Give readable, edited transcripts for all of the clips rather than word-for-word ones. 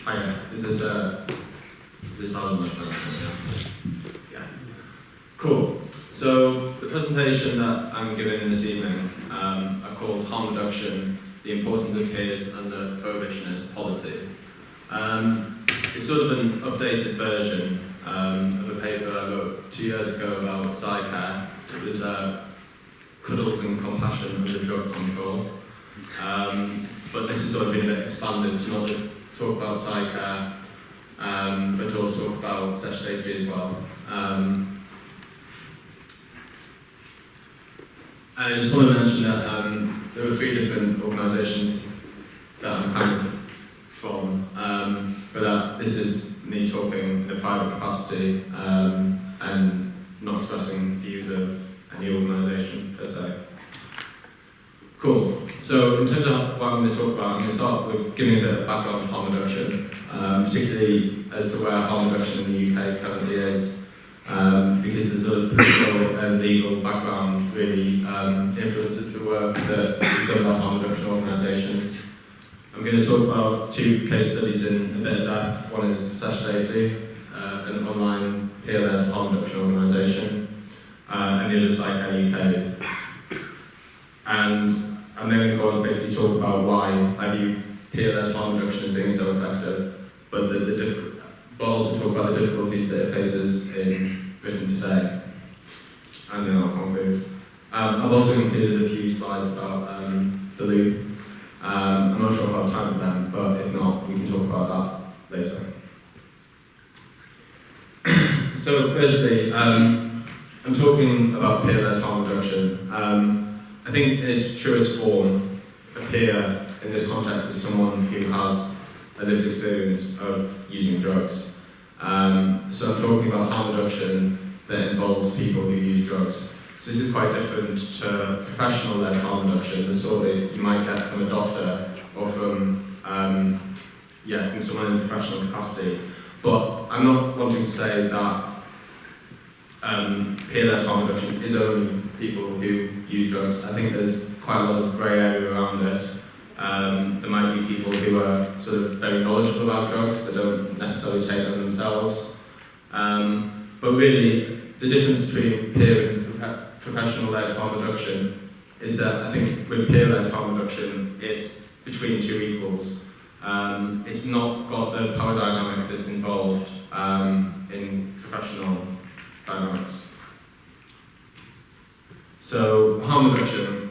Hiya. Is this how Yeah. Cool. So the presentation that I'm giving this evening are called Harm Reduction, the Importance of Peers and the Prohibitionist Policy. It's sort of an updated version of a paper I wrote 2 years ago about Psycare. It was Cuddles and Compassion Under Drug Control. But this has sort of been a bit expanded to not just talk about Psycare, but to also talk about sexual safety as well. And I just want to mention that there are 3 different organisations that I'm kind of from, but that this is me talking in a private capacity and not expressing views of any organisation per se. Cool. So in terms of what I'm going to talk about, I'm going to start with giving a bit of background on harm reduction, particularly as to where harm reduction in the UK currently is, because the sort of political and legal background really influences the work that is done by harm reduction organisations. I'm going to talk about 2 case studies in a bit of depth. One is Sexual Safety, an online peer-led harm reduction organisation, and the other is Psycare UK. And I'm then going to go on to basically talk about why I view peer-led harm reduction as being so effective, but also talk about the difficulties that it faces in Britain today. And then I'll conclude. I've also included a few slides about the loop. I'm not sure if I have time for them, but if not, we can talk about that later. So firstly, I'm talking about peer-led harm reduction. I think in its truest form, a peer in this context is someone who has a lived experience of using drugs. So I'm talking about harm reduction that involves people who use drugs. So this is quite different to professional-led harm reduction, the sort that you might get from a doctor or from someone in a professional capacity. But I'm not wanting to say that peer-led harm reduction is only people who use drugs. I think there's quite a lot of grey area around it. There might be people who are sort of very knowledgeable about drugs but don't necessarily take them themselves. But really, the difference between peer and professional-led harm reduction is that I think with peer-led harm reduction, it's between 2 equals. It's not got the power dynamic that's involved in professional dynamics. So harm reduction,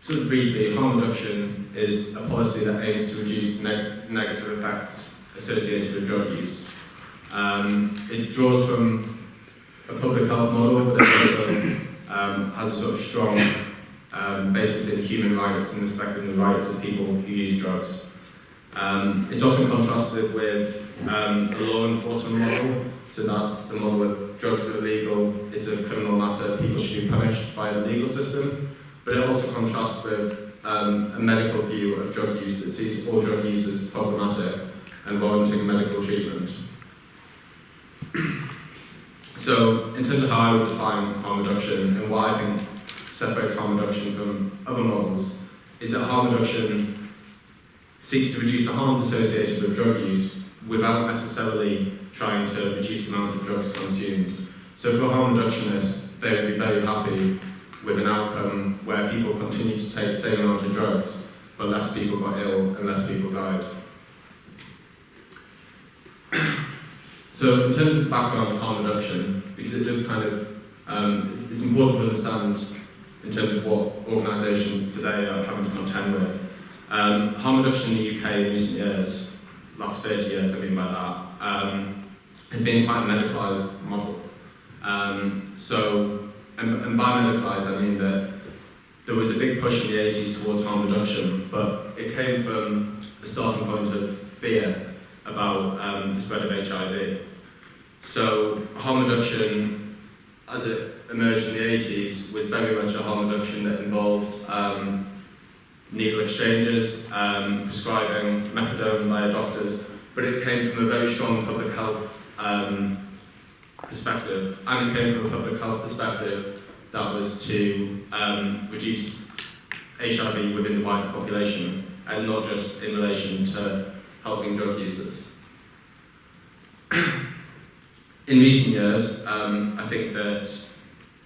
sort of briefly, harm reduction is a policy that aims to reduce negative effects associated with drug use. It draws from a public health model, but it also has a sort of strong basis in human rights and respecting the rights of people who use drugs. It's often contrasted with a law enforcement model, so that's the model where drugs are illegal, it's a criminal matter, people should be punished by the legal system, but it also contrasts with a medical view of drug use that sees all drug use as problematic and warranting medical treatment. So, in terms of how I would define harm reduction and what I think separates harm reduction from other models, is that harm reduction seeks to reduce the harms associated with drug use without necessarily trying to reduce the amount of drugs consumed. So for a harm reductionist, they would be very happy with an outcome where people continue to take the same amount of drugs, but less people got ill and less people died. So in terms of background of harm reduction, because it does kind of, it's important to understand in terms of what organisations today are having to contend with. Harm reduction in the UK in recent years, last 30 years I mean by that, has been quite a medicalised model. And by medicalised I mean that there was a big push in the 80s towards harm reduction, but it came from a starting point of fear about the spread of HIV. So harm reduction, as it emerged in the 80s, was very much a harm reduction that involved needle exchanges, prescribing methadone via doctors, but it came from a very strong public health perspective, and it came from a public health perspective that was to reduce HIV within the wider population, and not just in relation to helping drug users. In recent years, I think that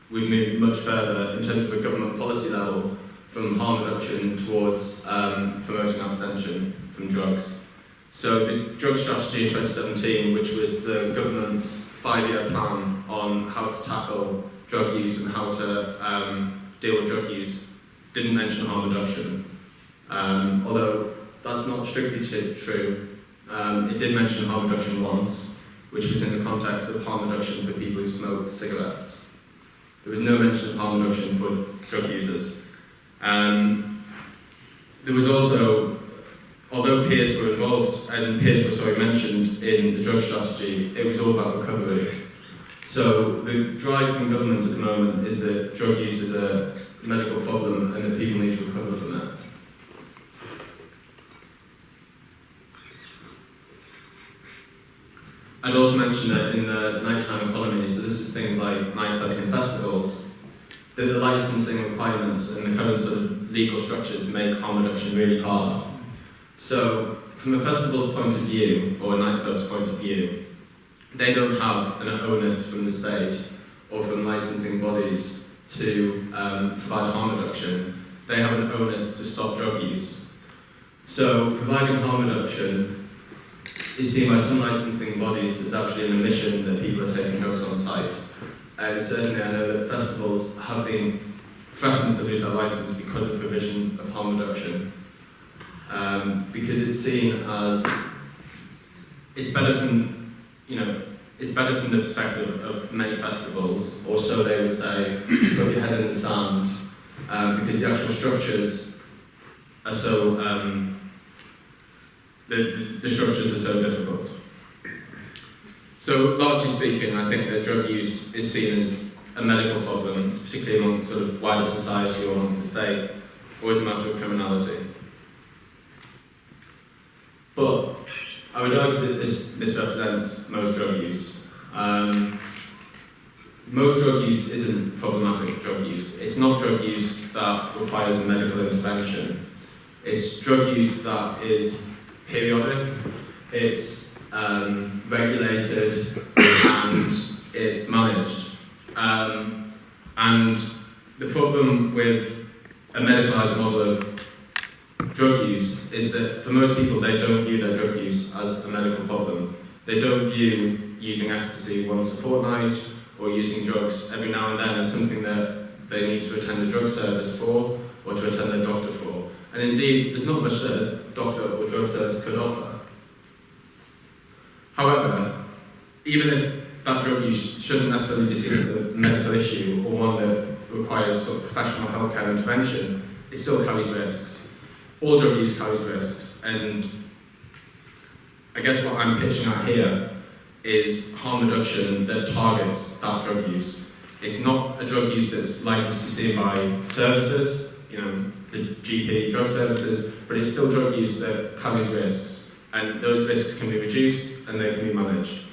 we've moved much further in terms of a government policy level from harm reduction towards promoting abstention from drugs. So the drug strategy in 2017, which was the government's 5-year plan on how to tackle drug use and how to deal with drug use, didn't mention harm reduction. Although that's not strictly true. It did mention harm reduction once, which was in the context of harm reduction for people who smoke cigarettes. There was no mention of harm reduction for drug users. There was also, although peers were involved and peers were mentioned in the drug strategy, it was all about recovery. So the drive from government at the moment is that drug use is a medical problem and that people need to recover from it. I'd also mention that in the nighttime economy, so this is things like nightclubs and festivals, that the licensing requirements and the current sort of legal structures make harm reduction really hard. So from a festival's point of view, or a nightclub's point of view, they don't have an onus from the state or from licensing bodies to provide harm reduction. They have an onus to stop drug use. So providing harm reduction is seen by some licensing bodies as actually an admission that people are taking drugs on site. And certainly I know that festivals have been threatened to lose their license because of provision of harm reduction. Because it's seen as, it's better from the perspective of many festivals, or so they would say, put your head in the sand, because the actual structures are so, the structures are so difficult. So largely speaking, I think that drug use is seen as a medical problem, particularly amongst sort of wider society or amongst the state, or as a matter of criminality. But I would argue that this misrepresents most drug use. Most drug use isn't problematic drug use. It's not drug use that requires a medical intervention. It's drug use that is periodic, it's regulated, and it's managed. And the problem with a medicalised model of drug use is that for most people they don't view their drug use as a medical problem. They don't view using ecstasy once a fortnight or using drugs every now and then as something that they need to attend a drug service for or to attend a doctor for. And indeed, there's not much that a doctor or drug service could offer. However, even if that drug use shouldn't necessarily be seen as a medical issue or one that requires sort of professional healthcare intervention, it still carries risks. All drug use carries risks, and I guess what I'm pitching at here is harm reduction that targets that drug use. It's not a drug use that's likely to be seen by services, the GP drug services, but it's still drug use that carries risks, and those risks can be reduced and they can be managed.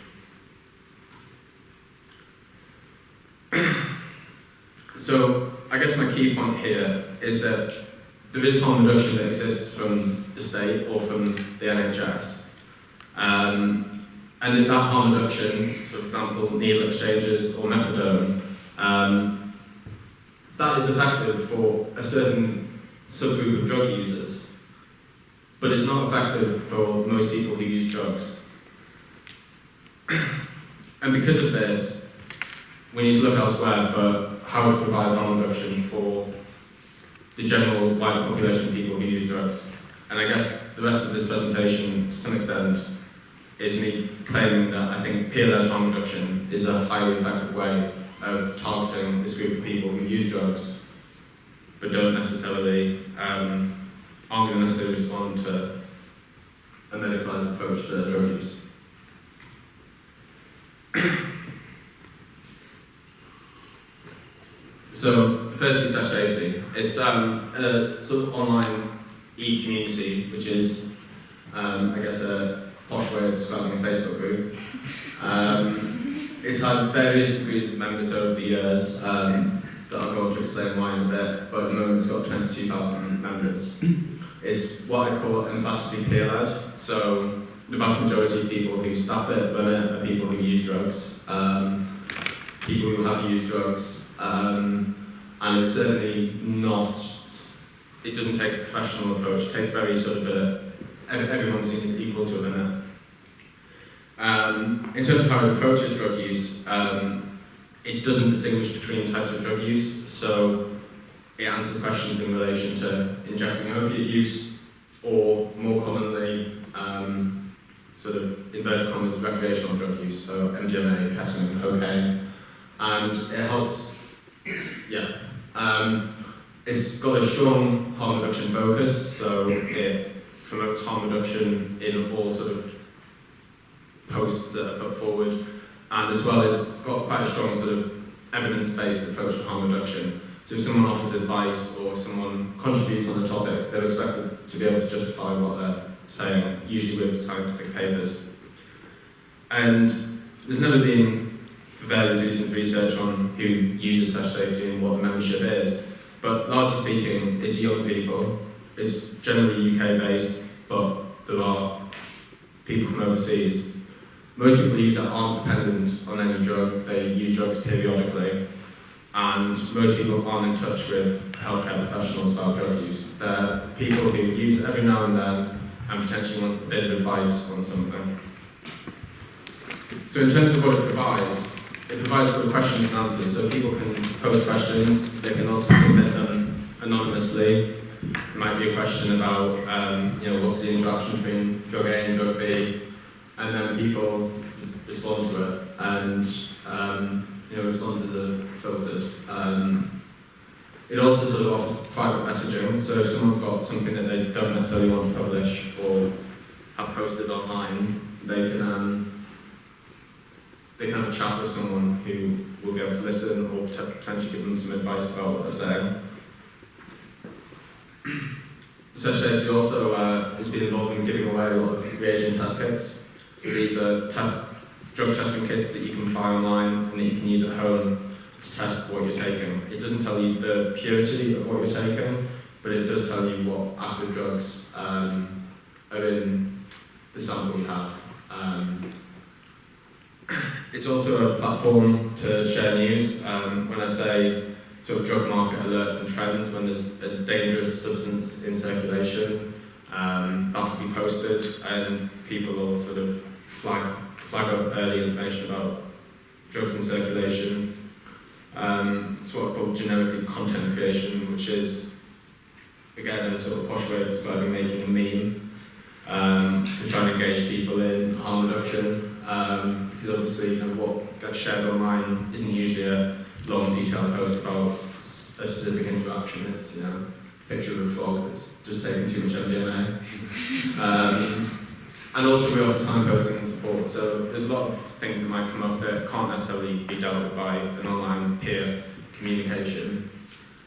So I guess my key point here is that there is harm reduction that exists from the state or from the NHS. And in that harm reduction, so for example, needle exchanges or methadone, that is effective for a certain subgroup of drug users, but it's not effective for most people who use drugs. And because of this, we need to look elsewhere for how to provide harm reduction for the general wider population of people who use drugs. And I guess the rest of this presentation, to some extent, is me claiming that I think peer-led harm reduction is a highly effective way of targeting this group of people who use drugs, but don't necessarily, aren't going to necessarily respond to a medicalised approach to drug use. So, firstly, sex safety. It's a sort of online e-community, which is, I guess, a posh way of describing a Facebook group. It's had various degrees of members over the years that I'll go on to explain why in a bit, but at the moment it's got 22,000 members. It's what I call emphatically peer-led, so the vast majority of people who staff it, run it, are people who use drugs, people who have used drugs, and it's certainly not, it doesn't take a professional approach, it takes very sort of everyone seems equals within it. In terms of how it approaches drug use, it doesn't distinguish between types of drug use, so it answers questions in relation to injecting opiate use, or more commonly, sort of inverted commas, recreational drug use, so MDMA, ketamine, cocaine, and it helps, it's got a strong harm reduction focus, so it promotes harm reduction in all sort of posts that are put forward, and as well it's got quite a strong sort of evidence-based approach to harm reduction. So if someone offers advice or someone contributes on the topic, they're expected to be able to justify what they're saying, usually with scientific papers. And there's never been, for various reasons, research on who uses such safety and what the membership is, but largely speaking, it's young people. It's generally UK-based, but there are people from overseas. Most people who use it aren't dependent on any drug, they use drugs periodically, and most people aren't in touch with healthcare professionals about drug use. They're people who use it every now and then and potentially want a bit of advice on something. So in terms of what it provides sort of questions and answers, so people can pose questions, they can also submit them anonymously. It might be a question about, what's the interaction between drug A and drug B, and then people respond to it, and responses are filtered. It also sort of offers private messaging, so if someone's got something that they don't necessarily want to publish or have posted online, they can have a chat with someone who will be able to listen or potentially give them some advice about what they're saying. Such safety also has been involved in giving away a lot of reagent test kits. So these are drug testing kits that you can buy online and that you can use at home to test what you're taking. It doesn't tell you the purity of what you're taking, but it does tell you what active drugs are in the sample you have. It's also a platform to share news. When I say sort of drug market alerts and trends, when there's a dangerous substance in circulation, that'll be posted and people will sort of flag up early information about drugs in circulation. It's what's called generically content creation, which is, again, a sort of posh way of describing making a meme to try and engage people in harm reduction. Because obviously, what gets shared online isn't usually a long, detailed post about a specific interaction. It's a picture of a frog that's just taking too much MDMA. And also we offer signposting and support, so there's a lot of things that might come up that can't necessarily be dealt with by an online peer communication.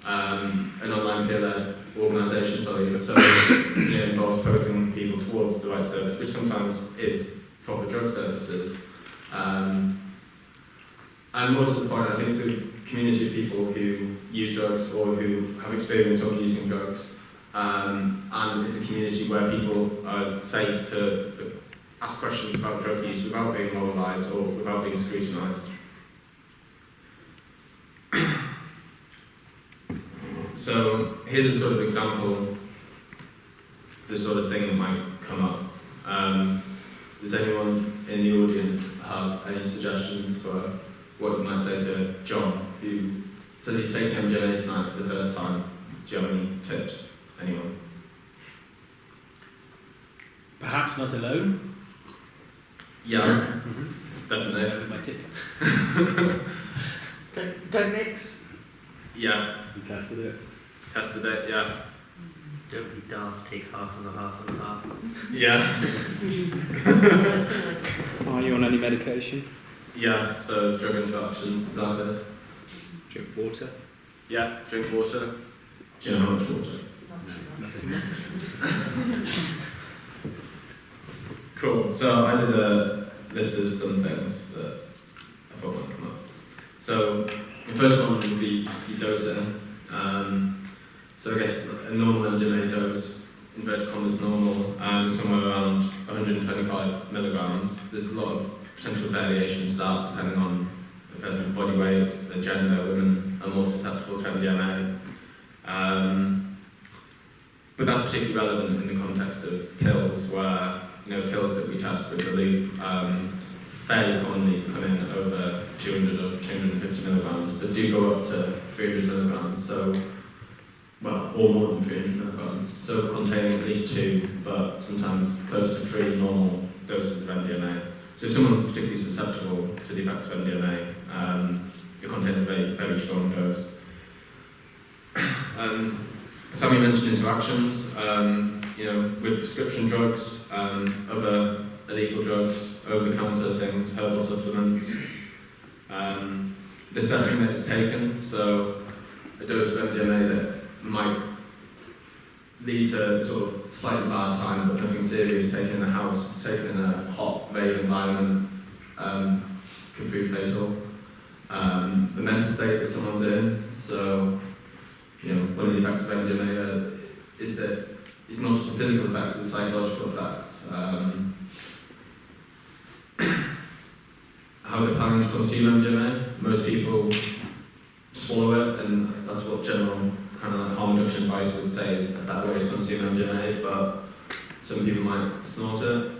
An online peer-led organisation, so it involves posting people towards the right service, which sometimes is proper drug services. And more to the point, I think it's a community of people who use drugs or who have experience of using drugs. And it's a community where people are safe to ask questions about drug use without being moralised or without being scrutinised. So here's a sort of example of the sort of thing that might come up. Does anyone in the audience have any suggestions for what you might say to John, who said he's taking MDMA tonight for the first time? Do you have any tips? Anyone? Perhaps not alone. Yeah, definitely. That would be my tip. Don't mix. Yeah. You tested it. Tested it, yeah. Don't be daft, take half and a half and a half. Yeah. Are you on any medication? Yeah, so drug interactions, exactly. Drink water? Yeah, drink water. Do you know how much water? Cool, so I did a list of some things that I thought might come up. So the first one would be dosing. So I guess a normal MDMA dose, inverted commas normal, somewhere around 125 milligrams. There's a lot of potential variation to that depending on the person's body weight, their gender. Women are more susceptible to MDMA. But that's particularly relevant in the context of pills, where pills that we test with the loop fairly commonly come in over 200 or 250 milligrams, but do go up to 300 milligrams. So, or more than 300 milligrams. So containing at least 2, but sometimes close to 3 normal doses of MDMA. So if someone's particularly susceptible to the effects of MDMA, it contains a very, very strong dose. Sammy mentioned interactions, with prescription drugs, other illegal drugs, over-the-counter things, herbal supplements. The setting that it's taken, so a dose of MDMA that might lead to sort of slightly bad time, but nothing serious, taken in a house, taken in a hot, rave environment, can prove fatal. The mental state that someone's in, so one of the effects of MDMA is that it's not just the physical effects, it's psychological effects. How they're planning to consume MDMA, most people swallow it, and that's what general kind of like harm reduction advice would say is a better way to consume MDMA, but some people might snort it.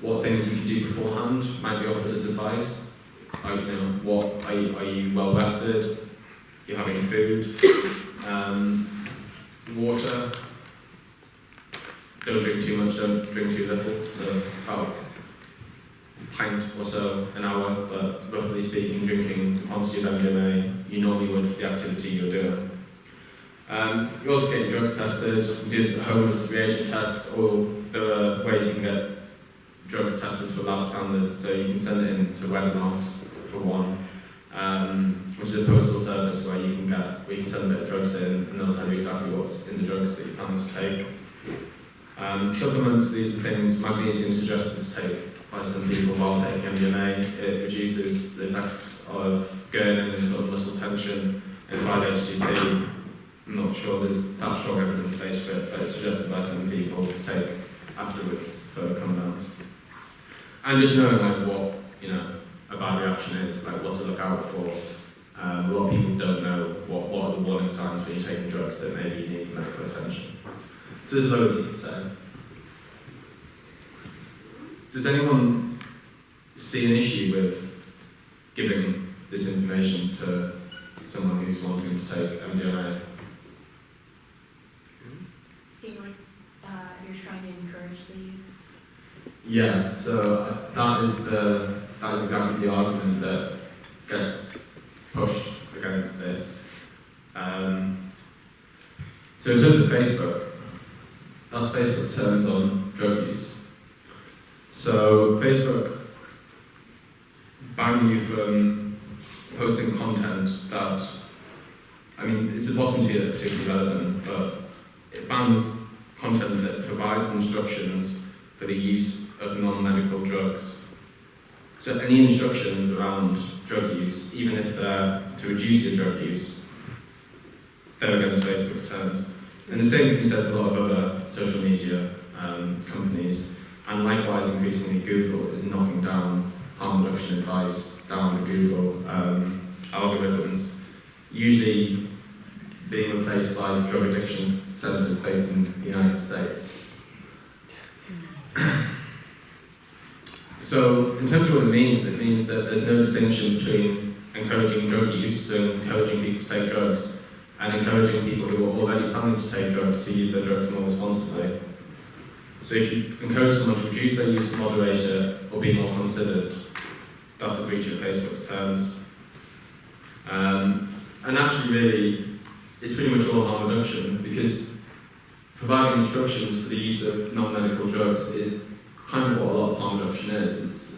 What things you can do beforehand might be offered as advice. Are you well rested? You're having food, water. Don't drink too much, don't drink too little. So about a pint or so an hour, but roughly speaking, drinking quantity of MDMA you normally would for the activity you're doing. You also get your drugs tested. We do this at home with reagent tests, or there are ways you can get drugs tested to a lab standard. So you can send it in to Weddermoss for one. Which is a postal service where you can send a bit of drugs in and they'll tell you exactly what's in the drugs that you plan to take. Supplements, these are things, magnesium suggested to take by some people while taking MDMA. It reduces the effects of gurning and sort of muscle tension and 5-HTP. I'm not sure there's that strong evidence base for it, but it's suggested by some people to take afterwards for come downs. And just knowing what a bad reaction is, what to look out for. A lot of people don't know what are the warning signs when you're taking drugs that maybe you need medical attention. So there's loads you could say. Does anyone see an issue with giving this information to someone who's wanting to take MDMA? Seem like you're trying to encourage the use? Yeah, so that is exactly the argument that gets pushed against this. So in terms of Facebook, that's Facebook's terms on drug use. So Facebook ban you from posting content that, it's the bottom tier that's particularly relevant, but it bans content that provides instructions for the use of non-medical drugs. So any instructions around drug use, even if they're to reduce your drug use, they're against Facebook's terms. And the same can be said for a lot of other social media companies, and likewise increasingly Google is knocking down harm reduction advice down the Google algorithms, usually being replaced by drug addiction centres based in the United States. So, in terms of what it means that there's no distinction between encouraging drug use and encouraging people to take drugs, and encouraging people who are already planning to take drugs to use their drugs more responsibly. So if you encourage someone to reduce their use, moderate it, or be more considered, that's a breach of Facebook's terms. And actually, really, it's pretty much all harm reduction, because providing instructions for the use of non-medical drugs is kind of what a lot of harm reduction is. It's,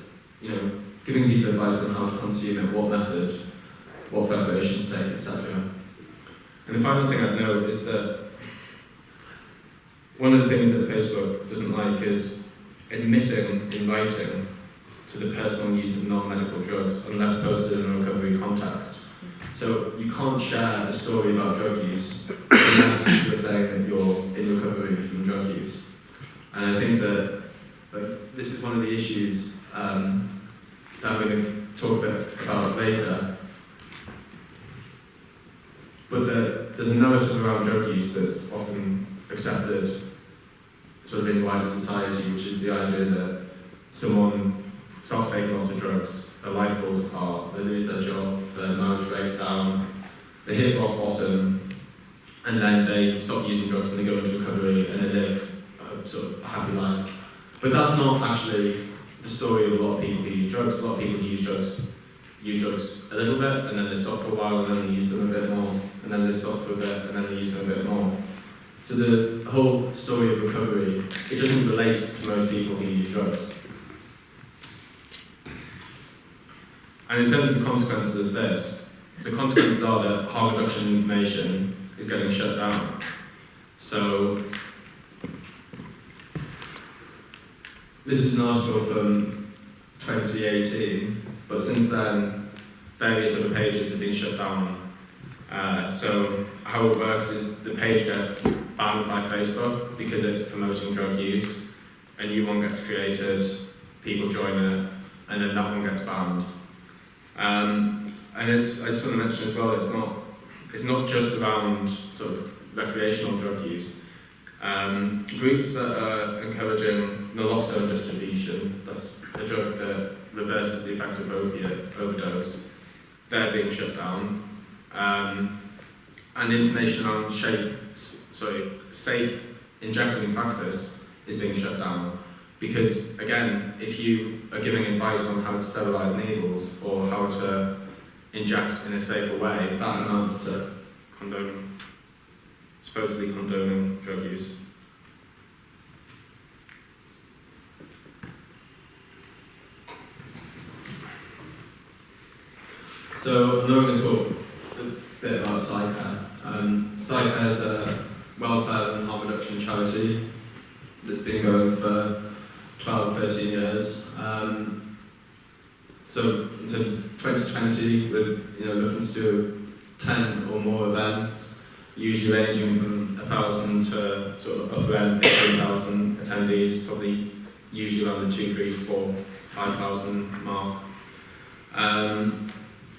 giving people advice on how to consume it, what method, what preparations to take, etc. And the final thing I'd note is that one of the things that Facebook doesn't like is admitting in writing to the personal use of non-medical drugs unless posted in a recovery context. So you can't share a story about drug use unless you're saying that you're in recovery from drug use. And I think that this is one of the issues that I'm going to talk a bit about later. But there's a narrative around drug use that's often accepted sort of in wider society, which is the idea that someone stops taking lots of drugs, their life falls apart, they lose their job, their marriage breaks down, they hit rock bottom, and then they stop using drugs and they go into recovery and they live a sort of happy life. But that's not actually the story of a lot of people who use drugs. A lot of people who use drugs a little bit, and then they stop for a while, and then they use them a bit more, and then they stop for a bit, and then they use them a bit more. So the whole story of recovery, it doesn't relate to most people who use drugs. And in terms of the consequences of this, the consequences are that harm reduction information is getting shut down. So this is an article from 2018, but since then, various other pages have been shut down. So how it works is the page gets banned by Facebook because it's promoting drug use. A new one gets created, people join it, and then that one gets banned. And I just want to mention as well, it's not just around sort of recreational drug use. Groups that are encouraging naloxone distribution, that's a drug that reverses the effect of opiate overdose, they're being shut down. And information on safe injecting practice is being shut down. Because again, if you are giving advice on how to sterilise needles or how to inject in a safer way, that amounts to supposedly condoning drug use. So I'm now going to talk a bit about Psycare. Psycare is a welfare and harm reduction charity that's been going for 12, 13 years. So in terms of 2020, we're looking to do 10 or more events, usually ranging from 1,000 to sort of upper end 15,000 attendees, probably usually around the 2, 3, 4, 5,000 mark.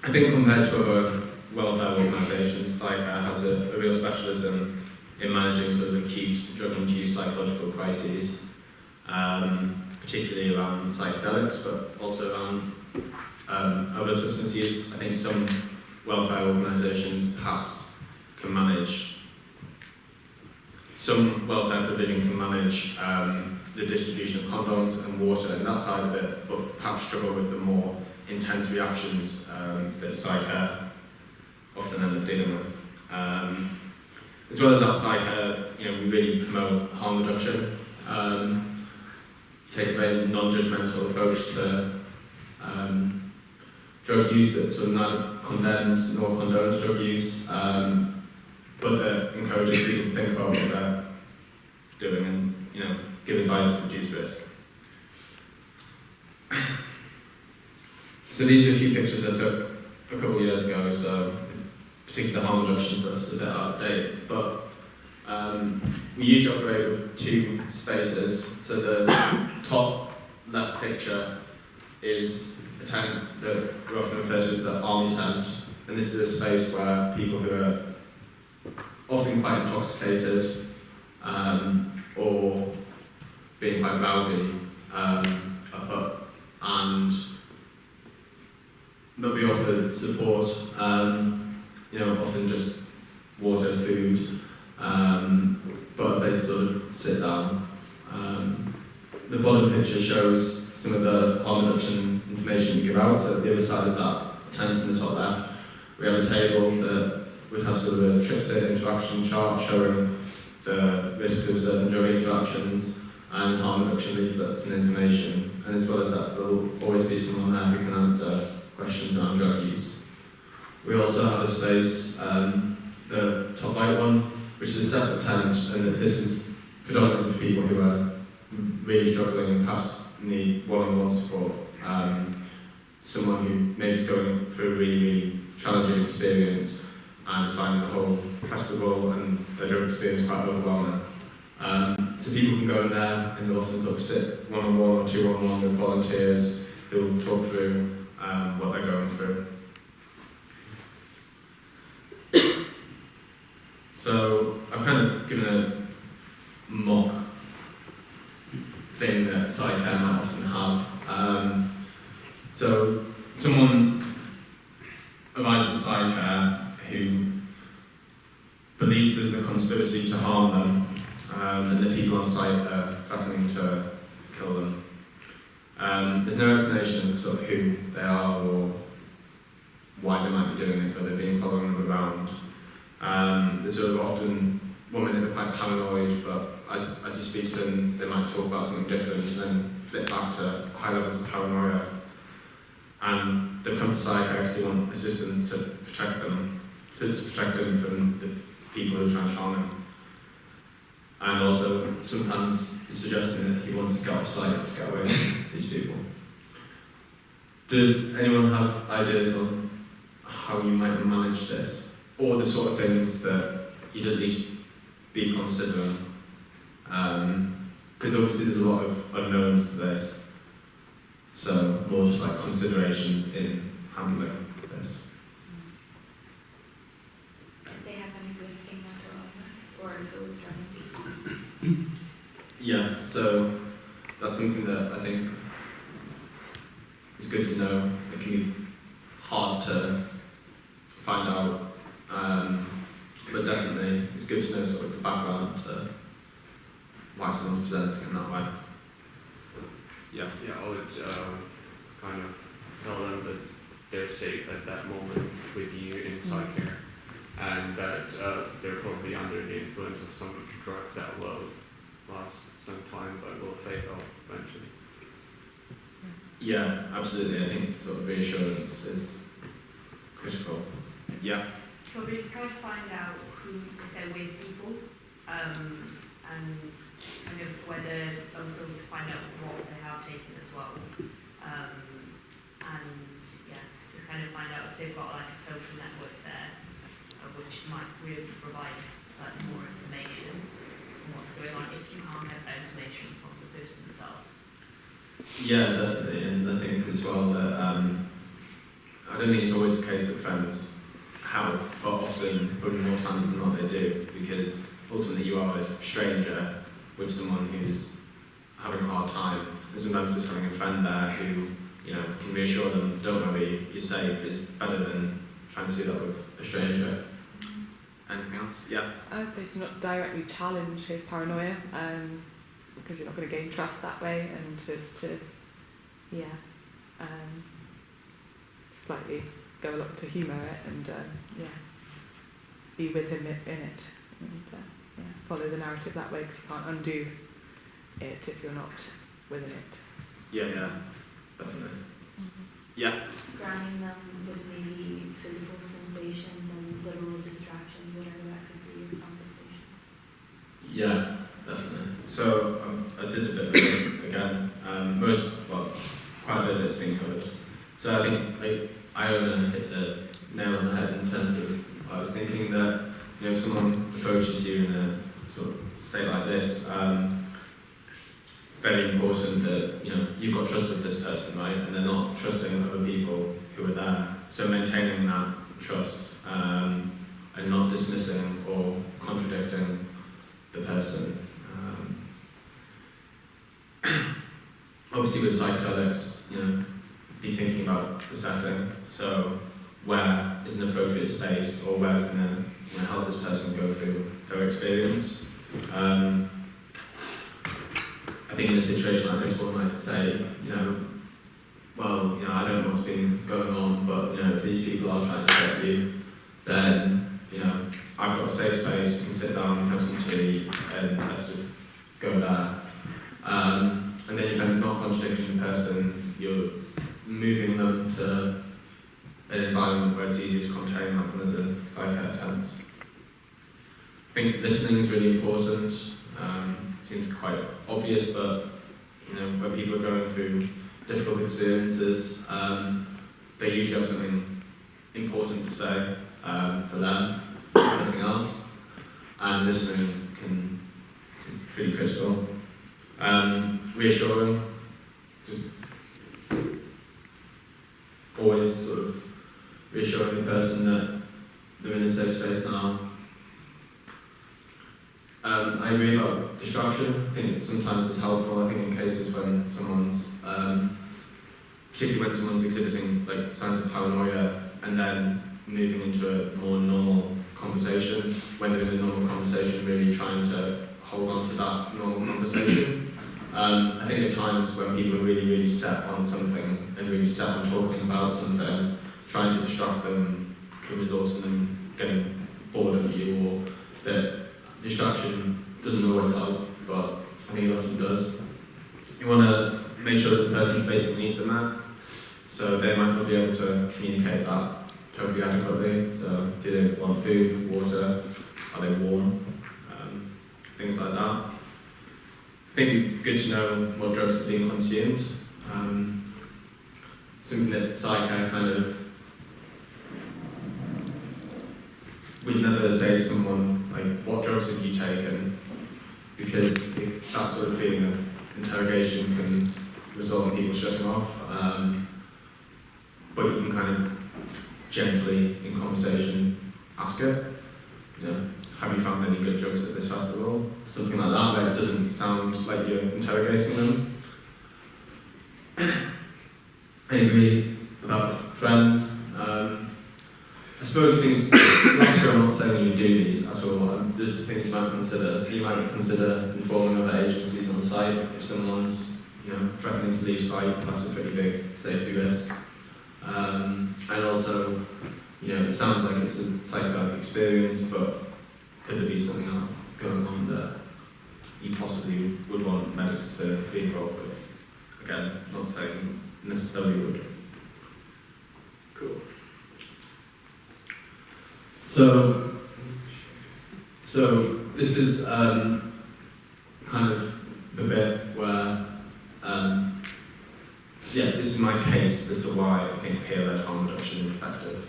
I think compared to other welfare organisations, Psycare has a real specialism in managing sort of acute drug-induced psychological crises, particularly around psychedelics, but also around other substance use. I think some welfare organisations perhaps can manage, some welfare provision can manage the distribution of condoms and water and that side of it, but perhaps struggle with the more intense reactions that Psycare often end up dealing with. As well as that Psycare, we really promote harm reduction. Take a very non-judgmental approach to drug use that sort of neither condemns nor condones drug use, but that encourages people to think about what they're doing and give advice to reduce risk. So these are a few pictures I took a couple of years ago, so particular harm reduction stuff is a bit out of date, but we usually operate with two spaces. So the top left picture is a tent that we often refer to as the army tent, and this is a space where people who are often quite intoxicated or being quite rowdy are put, and they'll be offered support, often just water, food, but a place to sort of sit down. The bottom picture shows some of the harm reduction information we give out. So at the other side of that tent in the top left, we have a table that would have sort of a trip-sit interaction chart showing the risks of certain drug interactions and harm reduction leaflets and information. And as well as that, there will always be someone there who can answer questions around drug use. We also have a space, the top right one, which is a separate tent, and this is predominantly for people who are really struggling and perhaps need one-on-one support. Someone who maybe is going through a really, really challenging experience and is finding the whole festival and their drug experience quite overwhelming. So people can go in there and they'll often sort of sit one-on-one or two-on-one with volunteers who will talk through what they're going through. So I've kind of given a mock thing that Psycare might often have. So someone arrives at Psycare who believes there's a conspiracy to harm them, and the people on site are threatening to kill them. There's no explanation of sort of who they are or why they might be doing it, but they're being following them around. There's sort of often women who are quite paranoid, but as you speak to them, they might talk about something different and then flip back to high levels of paranoia. And they've come to Psycare because they want assistance to protect them, to protect them from the people who are trying to harm them. And also, sometimes he's suggesting that he wants to get off site to get away from these people. Does anyone have ideas on how you might manage this? Or the sort of things that you'd at least be considering? Because obviously there's a lot of unknowns to this. So more just like considerations in handling this. If they have any existing mental illness or those running people. Yeah, so that's something that I think is good to know. It can be hard to find out, but definitely it's good to know sort of the background to why someone's presenting in that way. Yeah, I would kind of tell them that they're safe at that moment with you in Psycare, and that they're probably under the influence of some drug that will last some time but will fade off eventually. Yeah, absolutely. I think sort of reassurance is critical. Yeah. Well, we try to find out who, if they're with people, and kind of whether also to find out what they have taken as well, and yeah, to kind of find out if they've got like a social network there, which might really provide slightly more information on what's going on if you can't get that information from the person themselves. Yeah, definitely, and I think as well that I don't think it's always the case that friends help, but often, probably more times than not, they do, because ultimately you are a stranger with someone who's having a hard time, and sometimes just having a friend there who, you know, can reassure them, don't worry, you're safe, is better than trying to do that with a stranger. Anything else? Yeah. I would say to not directly challenge his paranoia, because you're not going to gain trust that way, and just to, slightly go along to humour it and, be with him in it, and follow the narrative that way, because you can't undo it if you're not within it. Yeah, definitely. Yeah. Grounding them with maybe physical sensations and literal distractions, whatever that could be in conversation. Yeah, definitely. So I did a bit of this again. Quite a bit of it's been covered. So I think Iona hit the nail on the head in terms of, I was thinking that, you know, if someone approaches you in a sort of state like this, it's very important that, you know, you've got trust with this person, right? And they're not trusting other people who are there. So maintaining that trust and not dismissing or contradicting the person. Obviously with psychedelics, you know, be thinking about the setting. So where is an appropriate space, or where's going to help this person go through their experience. I think in a situation like this, one might say, you know, well, you know, I don't know what's been going on, but, you know, if these people are trying to get you, then, you know, I've got a safe space, we can sit down, have some tea, and let's just go there. And then you're kind of not contradicting the person, you're moving them to an environment where it's easier to contain, like one of the Psycare tents. I think listening is really important. It seems quite obvious, but, you know, when people are going through difficult experiences, they usually have something important to say for them, nothing else. And listening is pretty critical. Reassuring, just always sort of reassuring the person that they're in a safe space now. I agree about distraction. I think sometimes it's helpful. I think in cases when someone's, particularly when someone's exhibiting like signs of paranoia and then moving into a more normal conversation, when they're in a normal conversation, really trying to hold on to that normal conversation. I think at times when people are really, really set on something and really set on talking about something, trying to distract them can result in them getting bored of you, or that distraction doesn't always help, but I think it often does. You want to make sure that the person's basic needs are met, so they might not be able to communicate that totally adequately. So do they want food, water, are they warm, things like that. I think it'd be good to know what drugs are being consumed. Something that Psycare kind of, we'd never say to someone, like, what drugs have you taken? Because that sort of feeling of interrogation can result in people shutting off. But you can kind of gently, in conversation, ask it. You know, have you found any good drugs at this festival? Something like that, where it doesn't sound like you're interrogating them. I agree about friends. I suppose things, I'm not saying you do these at all, there's things you might consider. So you might consider informing other agencies on site if someone's, you know, threatening to leave site. That's a pretty big safety risk. And also, you know, it sounds like it's a psychedelic experience, but could there be something else going on that you possibly would want medics to be involved with? Again, not saying necessarily would. Cool. So this is kind of the bit where, this is my case as to why I think peer-led harm reduction is effective,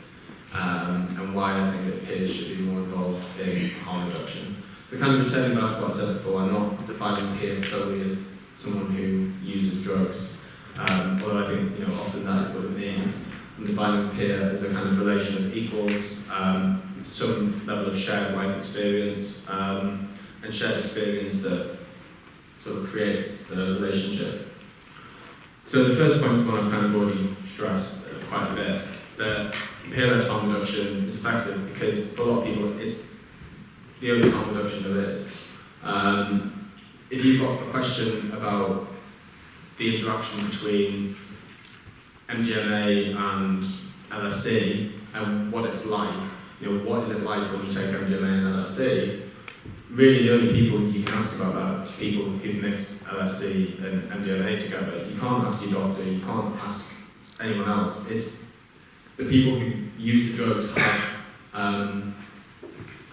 and why I think that peers should be more involved in harm reduction. So kind of returning back to what I said before, I'm not defining peers solely as someone who uses drugs, although I think, you know, often that is what it means. I'm defining peer as a kind of relation of equals, some level of shared life experience, and shared experience that sort of creates the relationship. So the first point is one I've kind of already stressed quite a bit, that peer-led harm reduction is effective because for a lot of people it's the only harm reduction there is. If you've got a question about the interaction between MDMA and LSD and what it's like, you know, what is it like when you take MDMA and LSD? Really, the only people you can ask about that are people who've mixed LSD and MDMA together. You can't ask your doctor, you can't ask anyone else. It's the people who use the drugs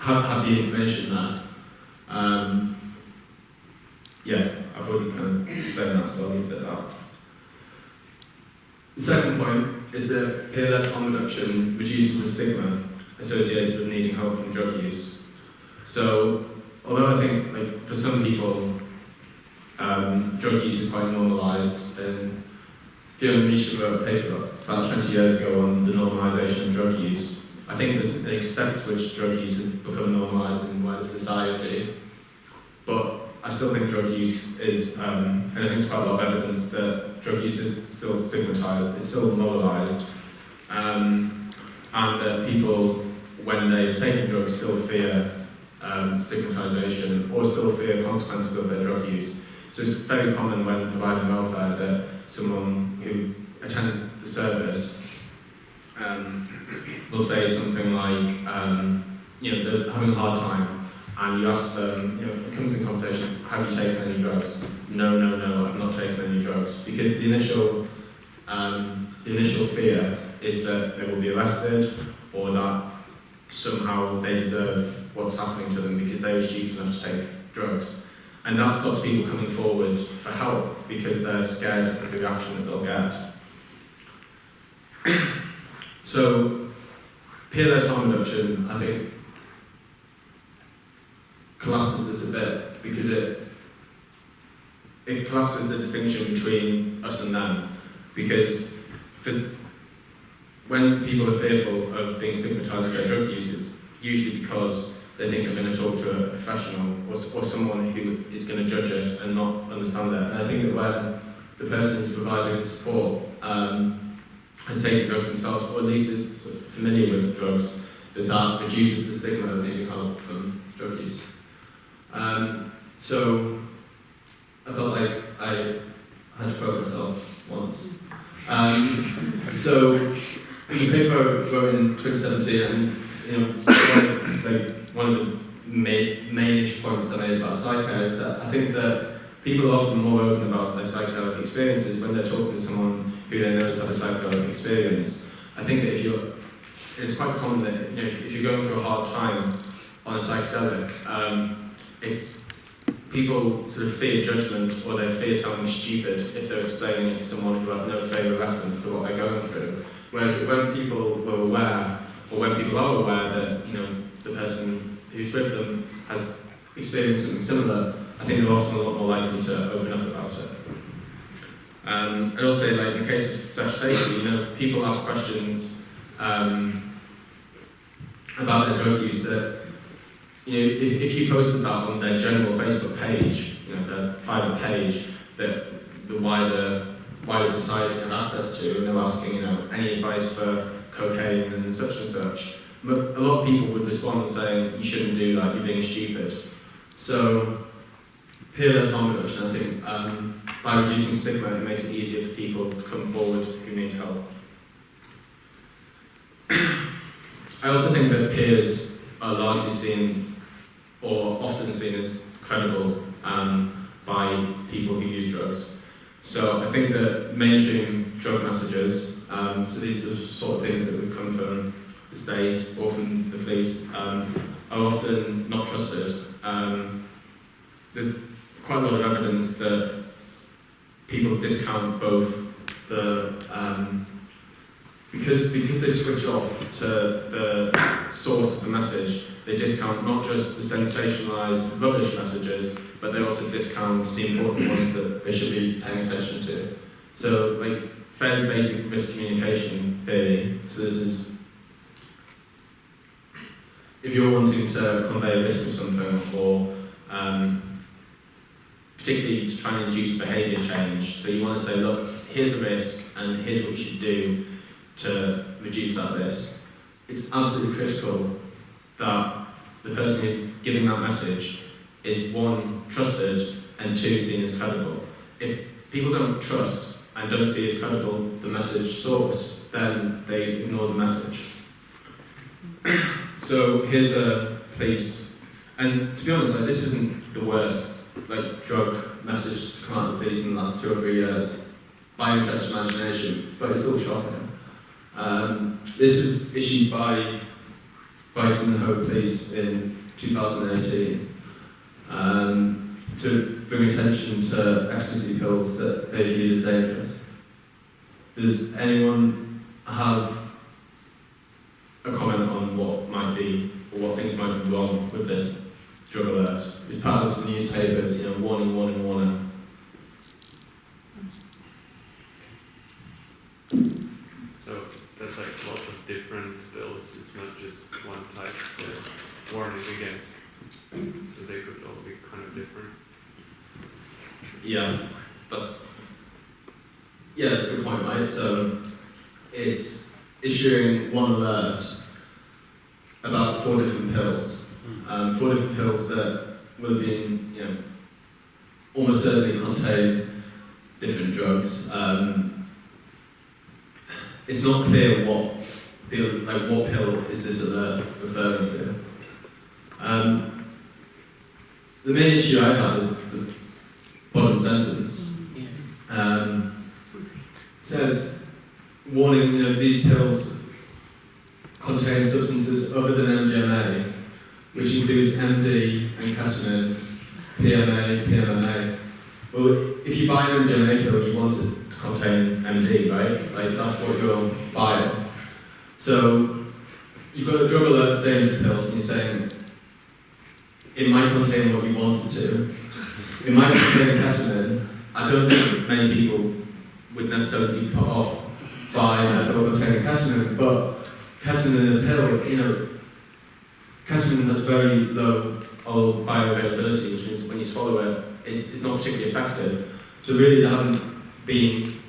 have the information there. I've already kind of explained that, so I'll leave it at that. The second point is that peer-led harm reduction reduces the stigma associated with needing help from drug use. So, although I think, like, for some people, drug use is quite normalised, and Iona wrote a paper about 20 years ago on the normalisation of drug use. I think there's the extent to which drug use has become normalised in wider society, but I still think drug use is, and I think there's quite a lot of evidence that drug use is still stigmatised, it's still moralised, and that people, when they've taken drugs, still fear stigmatisation or still fear consequences of their drug use. So it's very common when providing welfare that someone who attends the service will say something like, they're having a hard time, and you ask them, it comes in conversation, have you taken any drugs? No, I've not taken any drugs. Because the initial fear is that they will be arrested, or that somehow they deserve what's happening to them because they were stupid enough to take drugs. And that stops people coming forward for help because they're scared of the reaction that they'll get. So, peer-led harm reduction, I think, collapses this a bit because it it collapses the distinction between us and them, because when people are fearful of being stigmatised for their drug use, it's usually because they think they're going to talk to a professional or someone who is going to judge it and not understand that. And I think that when the person who's providing support has taken drugs themselves, or at least is sort of familiar with drugs, that reduces the stigma of needing help from drug use. So I felt like I had to quote myself once. So in the paper I wrote in 2017, and one of the main points I made about Psycare is that I think that people are often more open about their psychedelic experiences when they're talking to someone who they know has had a psychedelic experience. I think that it's quite common that if you're going through a hard time on a psychedelic, people sort of fear judgment, or they fear sounding stupid if they're explaining it to someone who has no frame of reference to what they're going through. Whereas when people were aware, or when people are aware that the person who's with them has experienced something similar, I think they're often a lot more likely to open up about it. And also, like in the case of sexual safety, people ask questions about their drug use that, if you posted that on their general Facebook page, their private page that the wider society can have access to, and they're asking, any advice for cocaine and such, but a lot of people would respond saying, you shouldn't do that, you're being stupid. So, peer-led harm reduction, I think, by reducing stigma, it makes it easier for people to come forward who need help. I also think that peers are largely seen, or often seen as credible by people who use drugs. So I think that mainstream drug messages, so these are the sort of things that would come from the state or from the police, are often not trusted. There's quite a lot of evidence that people discount both the because they switch off to the source of the message, they discount not just the sensationalised rubbish messages, but they also discount the important ones that they should be paying attention to. So, like, fairly basic miscommunication theory. So this is, if you're wanting to convey a risk of something, or particularly to try and induce behaviour change, so you want to say, look, here's a risk, and here's what you should do to reduce that risk. It's absolutely critical that the person who's giving that message is, one, trusted, and two, seen as credible. If people don't trust and don't see as credible the message source, then they ignore the message. So here's a police, and to be honest, like, this isn't the worst drug message to come out of the police in the last 2 or 3 years, by any stretch of imagination, but it's still shocking. This was issued by Brighton and Hove Police in 2018 to bring attention to ecstasy pills that they viewed as dangerous. Does anyone have a comment on what might be, or what things might be wrong with this drug alert? It's part of the newspapers, warning, warning, warning. So there's lots of different bills, it's not just one type of warning against, so they could all be kind of different. Yeah, that's a good point, right? So it's issuing one alert about 4 different pills. 4 different pills that will have been, almost certainly contain different drugs. It's not clear what pill is this alert referring to. The main issue I have is the bottom sentence. It says, warning, these pills contain substances other than MDMA, which includes MD and ketamine, PMA, PMMA. Well, if you buy an MDMA pill, you want it to contain MD, right? That's what you're buying. So you've got a drug alert for dangerous pills, and you're saying it might contain what you want it to. It might contain ketamine, I don't think many people would necessarily be put off by a book containing ketamine, but ketamine in a pill, you know, ketamine has very low bioavailability, which means when you swallow it, it's not particularly effective. So really there haven't been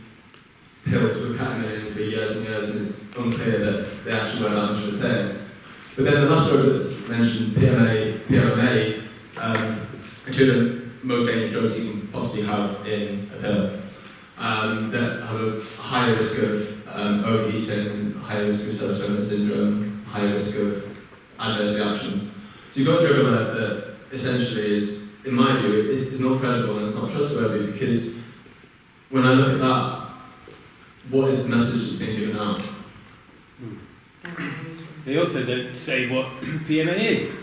pills with ketamine in for years and years, and it's unclear that they actually were that much of a thing. But then the last drug that's mentioned, PMMA, are two of the most dangerous drugs you can possibly have in a pill, that have a higher risk of overeating, higher risk of serotonin syndrome, higher risk of adverse reactions. So you've got a drug alert that essentially is, in my view, is not credible and it's not trustworthy, because when I look at that, what is the message that's being given out? They also don't say what PMA is.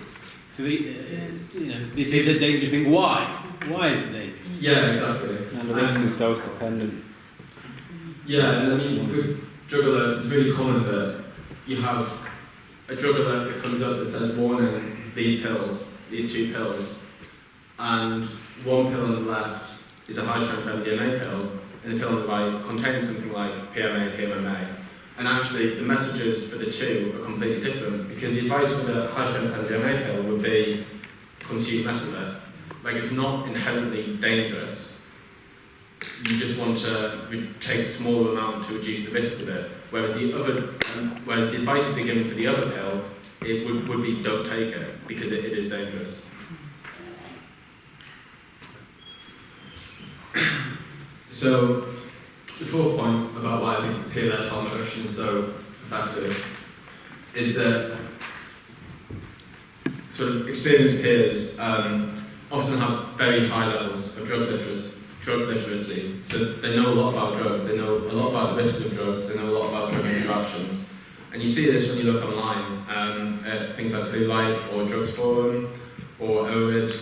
So this is a dangerous thing. Why? Why is it dangerous? Yeah, exactly. And the risk is dose dependent. Yeah, and I mean, with drug alerts, it's really common that you have a drug alert that comes up that says, warning, these pills, these two pills, and one pill on the left is a high-strength MDMA pill, and the pill on the right contains something like PMA, PMMA. And actually, the messages for the two are completely different, because the advice for the high-strength MDMA pill would be consume less of it. Like, it's not inherently dangerous. You just want to take a small amount to reduce the risks of it. Whereas the advice to be given for the other pill, it would be don't take it, because it is dangerous. So, the fourth point about why I think peer-led harm reduction is so effective is that sort of experienced peers often have very high levels of drug literacy. So they know a lot about drugs, they know a lot about the risks of drugs, they know a lot about drug interactions. And you see this when you look online at things like Blue Light or Drugs Forum or ORID,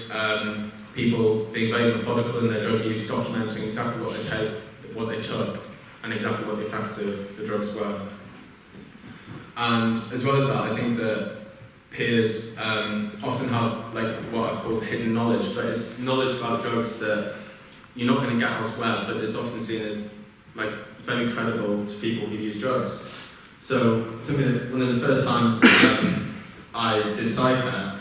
people being very methodical in their drug use, documenting exactly what they took and exactly what the effects of the drugs were. And as well as that, I think that peers often have like what I've called hidden knowledge, but it's knowledge about drugs that you're not going to get elsewhere, but it's often seen as like very credible to people who use drugs. So one of the first times I did Psycare,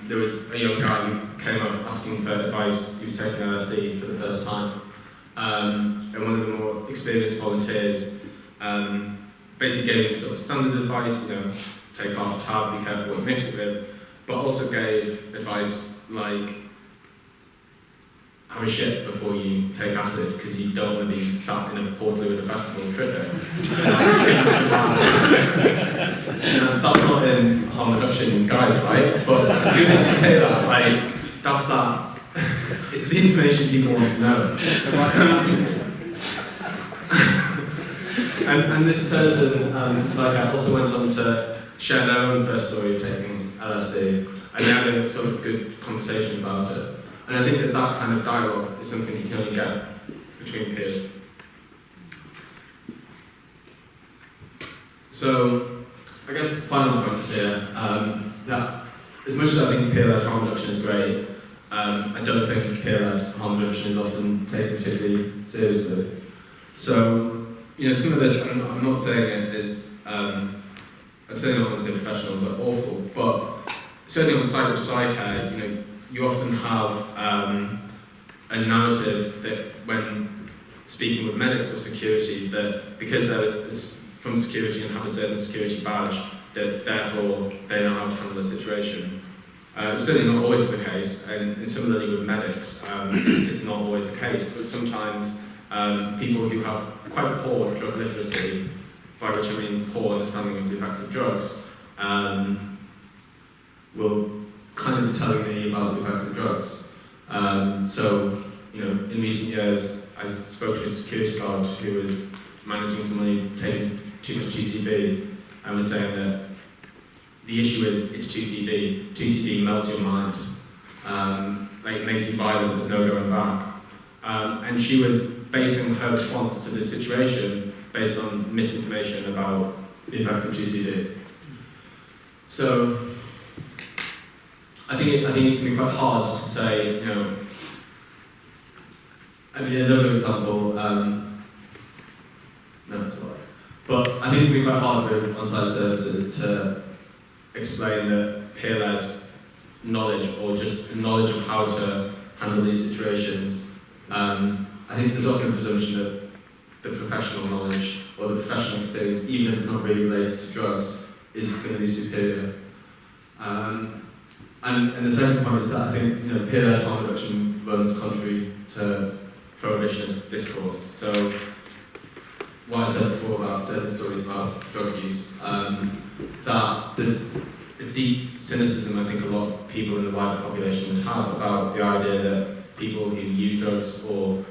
there was a young guy who came up asking for advice. He was taking LSD for the first time. And one of the more experienced volunteers basically gave him sort of standard advice, take half a tab, be careful what you mix it with, but also gave advice like, have a shit before you take acid, because you don't want to be sat in a portal at a festival tripping. That's not in harm reduction guides, right? But as soon as you say that, like, that's that. It's the information people want to know. and this person, I also went on to share their own first story of taking LSD, and they had a sort of good conversation about it. And I think that kind of dialogue is something you can only get between peers. So, I guess final points here, that as much as I think peer-led harm reduction is great, I don't think peer-led harm reduction is often taken particularly seriously. So, some of this, I'm not saying it is, I'm certainly not going to say professionals are awful, but certainly on the side of Psycare, you often have a narrative that when speaking with medics or security, that because they're from security and have a certain security badge, that therefore they know how to handle the situation. It's certainly not always the case, and similarly with medics, it's not always the case, but sometimes people who have quite poor drug literacy, by which I mean poor understanding of the effects of drugs, will kind of be telling me about the effects of drugs. In recent years, I spoke to a security guard who was managing somebody taking too much 2CB and was saying that the issue is it's 2CB. 2CB melts your mind. It makes you violent, there's no going back. And she was basing her response to this situation based on misinformation about the effects of 2CB. So, I think it can be quite hard to say, I mean, another example, no, it's all right. But I think it'd be quite hard with on-site services to explain that peer-led knowledge or just knowledge of how to handle these situations. I think there's often a presumption that the professional knowledge or the professional experience, even if it's not really related to drugs, is going to be superior. And the second point is that I think peer-led harm reduction runs contrary to prohibitionist discourse. So what I said before about certain stories about drug use, that there's a deep cynicism I think a lot of people in the wider population would have about the idea that people who use drugs or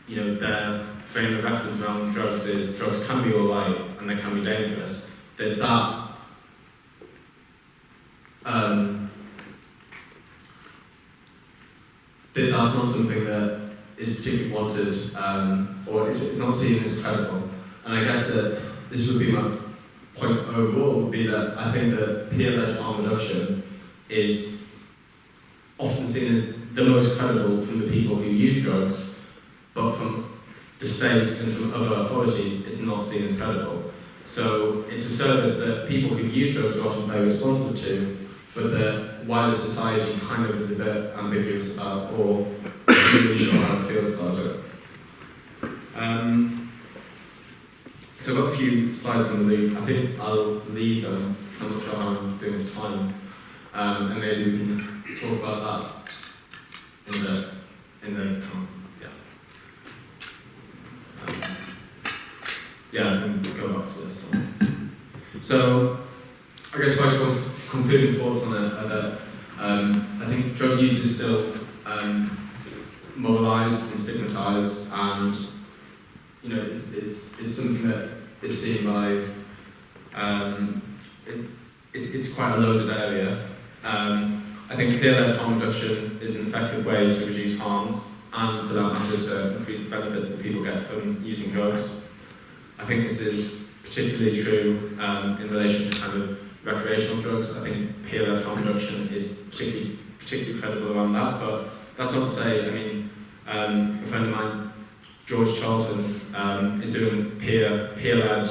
their frame of reference around drugs is drugs can be alright and they can be dangerous, that's not something that is particularly wanted, or it's not seen as credible. And I guess that this would be my point overall, would be that I think that peer-led harm reduction is often seen as the most credible from the people who use drugs, but from the state and from other authorities, it's not seen as credible. So it's a service that people who use drugs are often very responsive to, but the wider society kind of is a bit ambiguous about, or not really sure how it feels about it. So I've got a few slides on the loop. I think I'll leave them. I'm not sure how I'm doing with time, and maybe we can talk about that in the yeah, I can go back to this one. So, I guess my concluding thoughts on it are that I think drug use is still moralised and stigmatised, and it's something that is seen by it's quite a loaded area. I think peer-led harm reduction is an effective way to reduce harms and, for that matter, to increase the benefits that people get from using drugs. I think this is particularly true in relation to kind of recreational drugs. I think peer-led harm reduction is particularly credible around that, but that's not to say, a friend of mine, George Charlton, is doing peer-led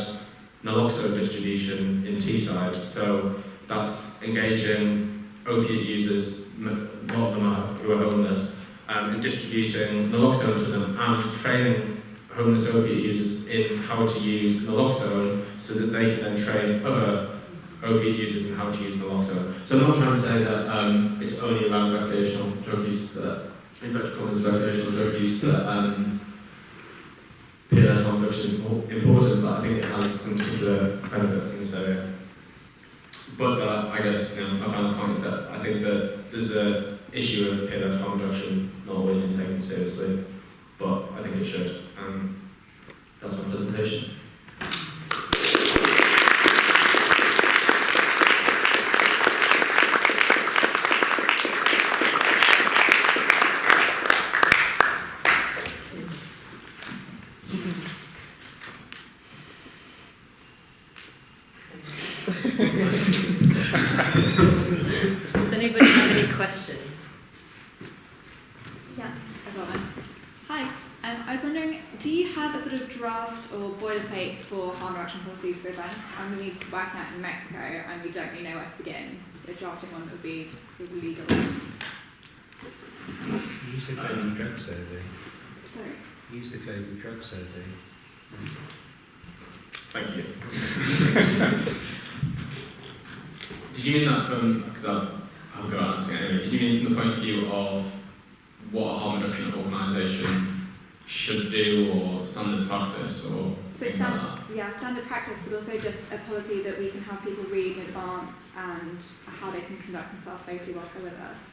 naloxone distribution in Teesside, so that's engaging opiate users, a lot of them who are homeless, and distributing naloxone to them and training homeless opiate users in how to use naloxone so that they can then train other opiate users in how to use naloxone. So I'm not trying to say that it's only around recreational drug use that, inverted commas, recreational drug use that peer-led harm reduction is important, but I think it has some particular benefits in this area. But I guess my final point is that I think that there's an issue of peer-led harm reduction not always being taken seriously, but I think it should. That's my presentation. Does anybody have any questions? Yeah, I got one. Hi, I was wondering, do you have a sort of draft or boilerplate for harm reduction policies for events? I'm going to be working out in Mexico and we don't really know where to begin. A drafting one would be sort of legal. Use the global drug survey. Sorry? Use the global drug survey. Thank you. Did you mean that from, because I'll go out and anyway, did you mean from the point of view of what a harm reduction organisation should do or standard practice or So things like that? yeah, standard practice, but also just a policy that we can have people read in advance and how they can conduct themselves safely whilst they're with us.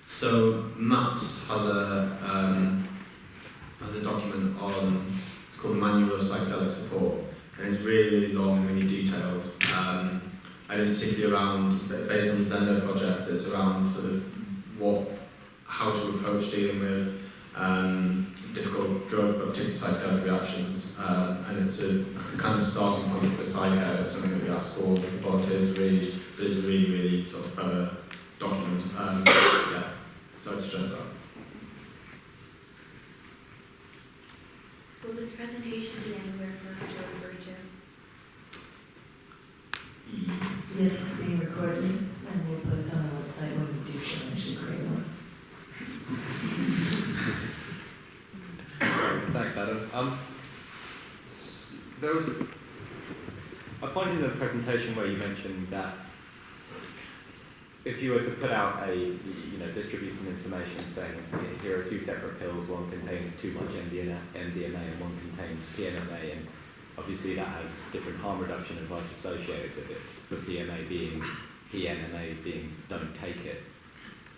So MAPS has a document on, it's called the Manual of Psychedelic Support, and it's really, really long and really detailed. And it's particularly around, based on the Zendo project, it's around sort of how to approach dealing with difficult drug, but particularly psychedelic reactions. And it's kind of a starting point for Psycare. It's something that we ask all volunteers to read, but it's a really, really sort of thorough document. Yeah, so I'd stress that. this presentation be anywhere for us to refer to? Yes, it's being recorded, and we'll post on our website when we do actually create one. Thanks, Adam. There was a point in the presentation where you mentioned that if you were to put out distribute some information saying here are two separate pills, one contains too much MDMA and one contains PMMA, and obviously that has different harm reduction advice associated with it, the PMMA being don't take it.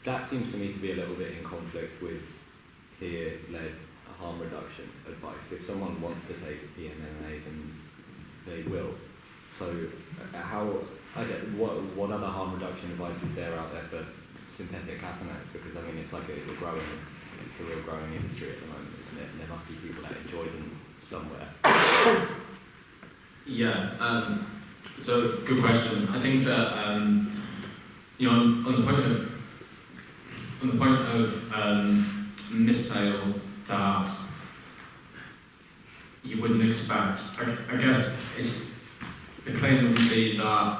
That seems to me to be a little bit in conflict with peer-led harm reduction advice. If someone wants to take PMMA, then they will. So what other harm reduction advice is there out there for synthetic caffeinates? Because I mean, it's a real growing industry at the moment, isn't it? And there must be people that enjoy them somewhere. Yes. So good question. I think that on the point of missed sales that you wouldn't expect. I guess the claim would be that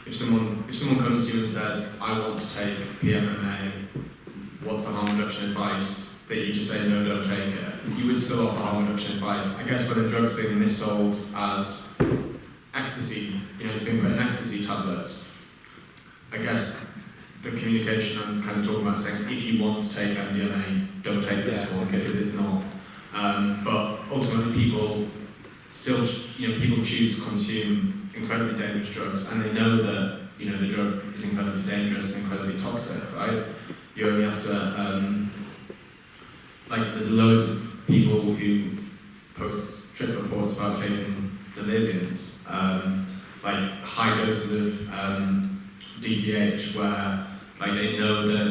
if someone comes to you and says, I want to take PMMA, what's the harm reduction advice? That you just say, no, don't take it. You would still offer harm reduction advice. I guess when a drug's being missold as ecstasy, it's being put in ecstasy tablets, I guess the communication I'm kind of talking about saying, if you want to take MDMA, don't take this one because it's not. But ultimately people still, people choose to consume incredibly dangerous drugs, and they know that, the drug is incredibly dangerous and incredibly toxic, right? You only have to, there's loads of people who post trip reports about taking deliriums, high doses of DPH, where they know that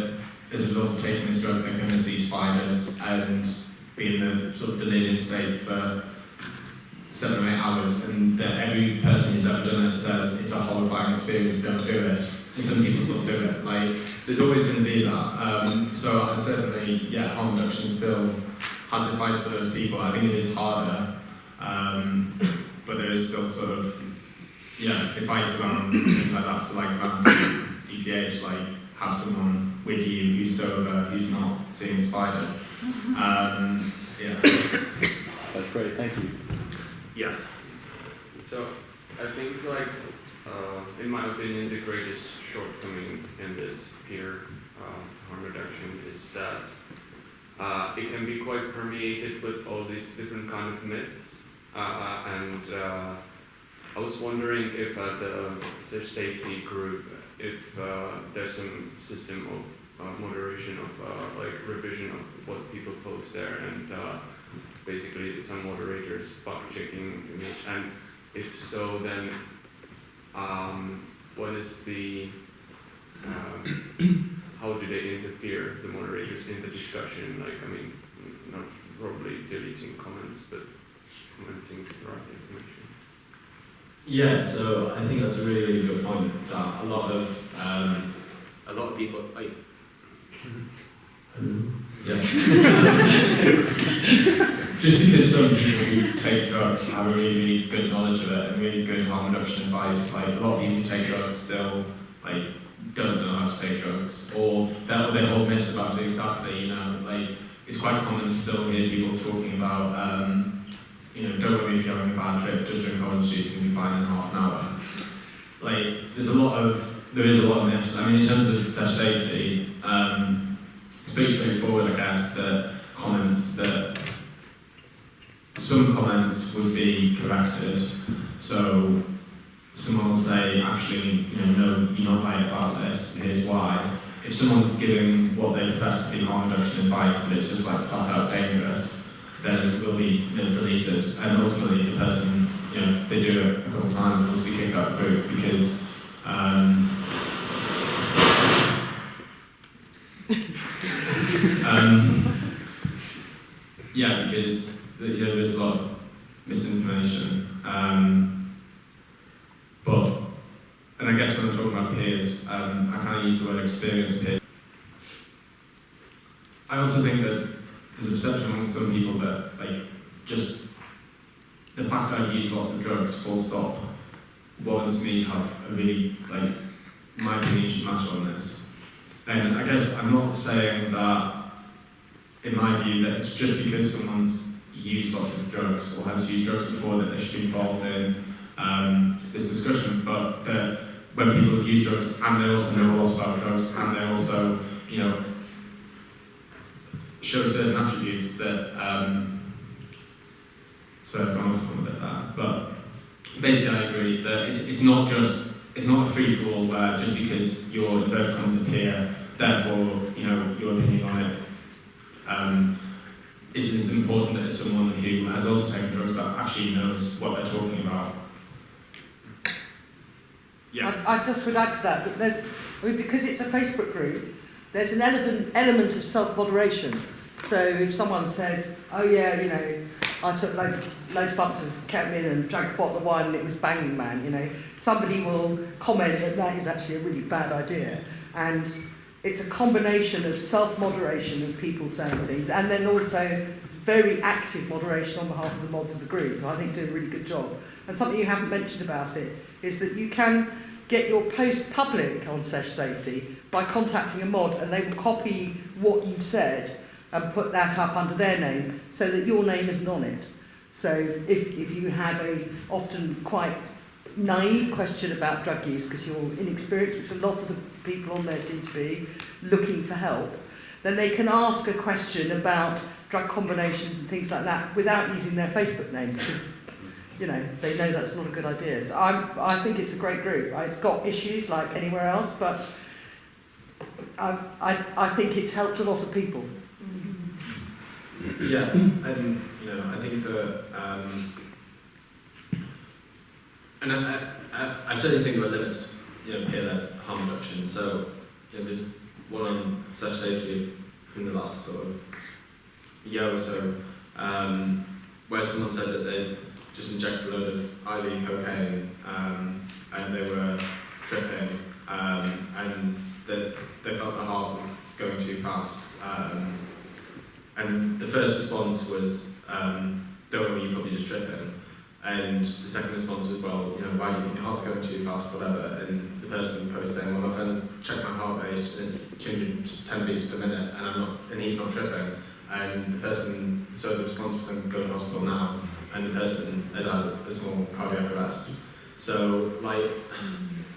as a result of taking this drug, they're going to see spiders and be in a sort of delirium state for 7 or 8 hours, and that every person who's ever done it says it's a horrifying experience, don't do it. And some people still do it. There's always going to be that. So I'd certainly, harm reduction still has advice for those people. I think it is harder, but there is still sort of, advice around things like that. So around DPH, have someone with you who's sober, who's not seeing spiders. That's great, thank you. Yeah. So I think in my opinion the greatest shortcoming in this peer harm reduction is that it can be quite permeated with all these different kind of myths, and I was wondering if at the safety group, if there's some system of moderation of revision of what people post there, and basically some moderators spot checking this, and if so, then what is the how do they interfere, the moderators, in the discussion? Not probably deleting comments, but commenting the right information. Yeah, so I think that's a really, really good point. That a lot of people. Just because some people who take drugs have a really, really good knowledge of it and really good harm reduction advice, a lot of people who take drugs still don't know how to take drugs, or they hold myths about it exactly. It's quite common to still hear people talking about, don't worry if you're having a bad trip, just drink orange juice and you'll be fine in half an hour. There is a lot of myths. In terms of such safety, it's pretty straightforward, I guess, that some comments would be corrected. So someone will say, actually, no, you're not right about this, and here's why. If someone's giving what they profess to be harm reduction advice, but it's just flat out dangerous, then it will be deleted. And ultimately the person, they do it a couple of times, they'll just be kicked out of the group because because there's a lot of misinformation. And I guess when I'm talking about peers, I kind of use the word experienced peers. I also think that there's a perception among some people that like just the fact that I use lots of drugs, full stop, warrants me to have a really like my opinion should matter on this. And I guess I'm not saying that, in my view, that it's just because someone's used lots of drugs or has used drugs before that they should be involved in this discussion, but that when people have used drugs and they also know a lot about drugs and they also, you know, show certain attributes that, so I've gone off on a bit there, but basically I agree that it's not a free-for-all where just because your inverted commas appear, therefore, you know, your opinion on it isn't as important as someone who has also taken drugs but actually knows what they're talking about. Yeah. I just would add to that because it's a Facebook group, there's an element of self-moderation. So if someone says, oh yeah, you know, I took loads of bumps of ketamine and drank a bottle of wine and it was banging, man, you know, somebody will comment that is actually a really bad idea. And it's a combination of self-moderation of people saying things and then also very active moderation on behalf of the mods of the group, who I think do a really good job. And something you haven't mentioned about it is that you can get your post public on safety by contacting a mod and they will copy what you've said and put that up under their name so that your name isn't on it. So if you have a often quite naive question about drug use because you're inexperienced, which a lot of the people on there seem to be, looking for help, then they can ask a question about drug combinations and things like that without using their Facebook name because, you know, they know that's not a good idea. So I think it's a great group. It's got issues like anywhere else, but I think it's helped a lot of people. Yeah, and you know, I think that, and I certainly think there are limits, you know, peer-led harm reduction. So, you know, there's one on such safety from the last sort of year or so, where someone said that they just injected a load of IV cocaine and they were tripping and that they felt their heart was going too fast. And the first response was, don't worry, you're probably just tripping. And the second response was, well, you know, why do you think your heart's going too fast, whatever. And the person posted saying, well, my friend's checked my heart rate and it's 210 beats per minute and he's not tripping. And the person, so the response was then go to hospital now. And the person had had a small cardiac arrest. So, like,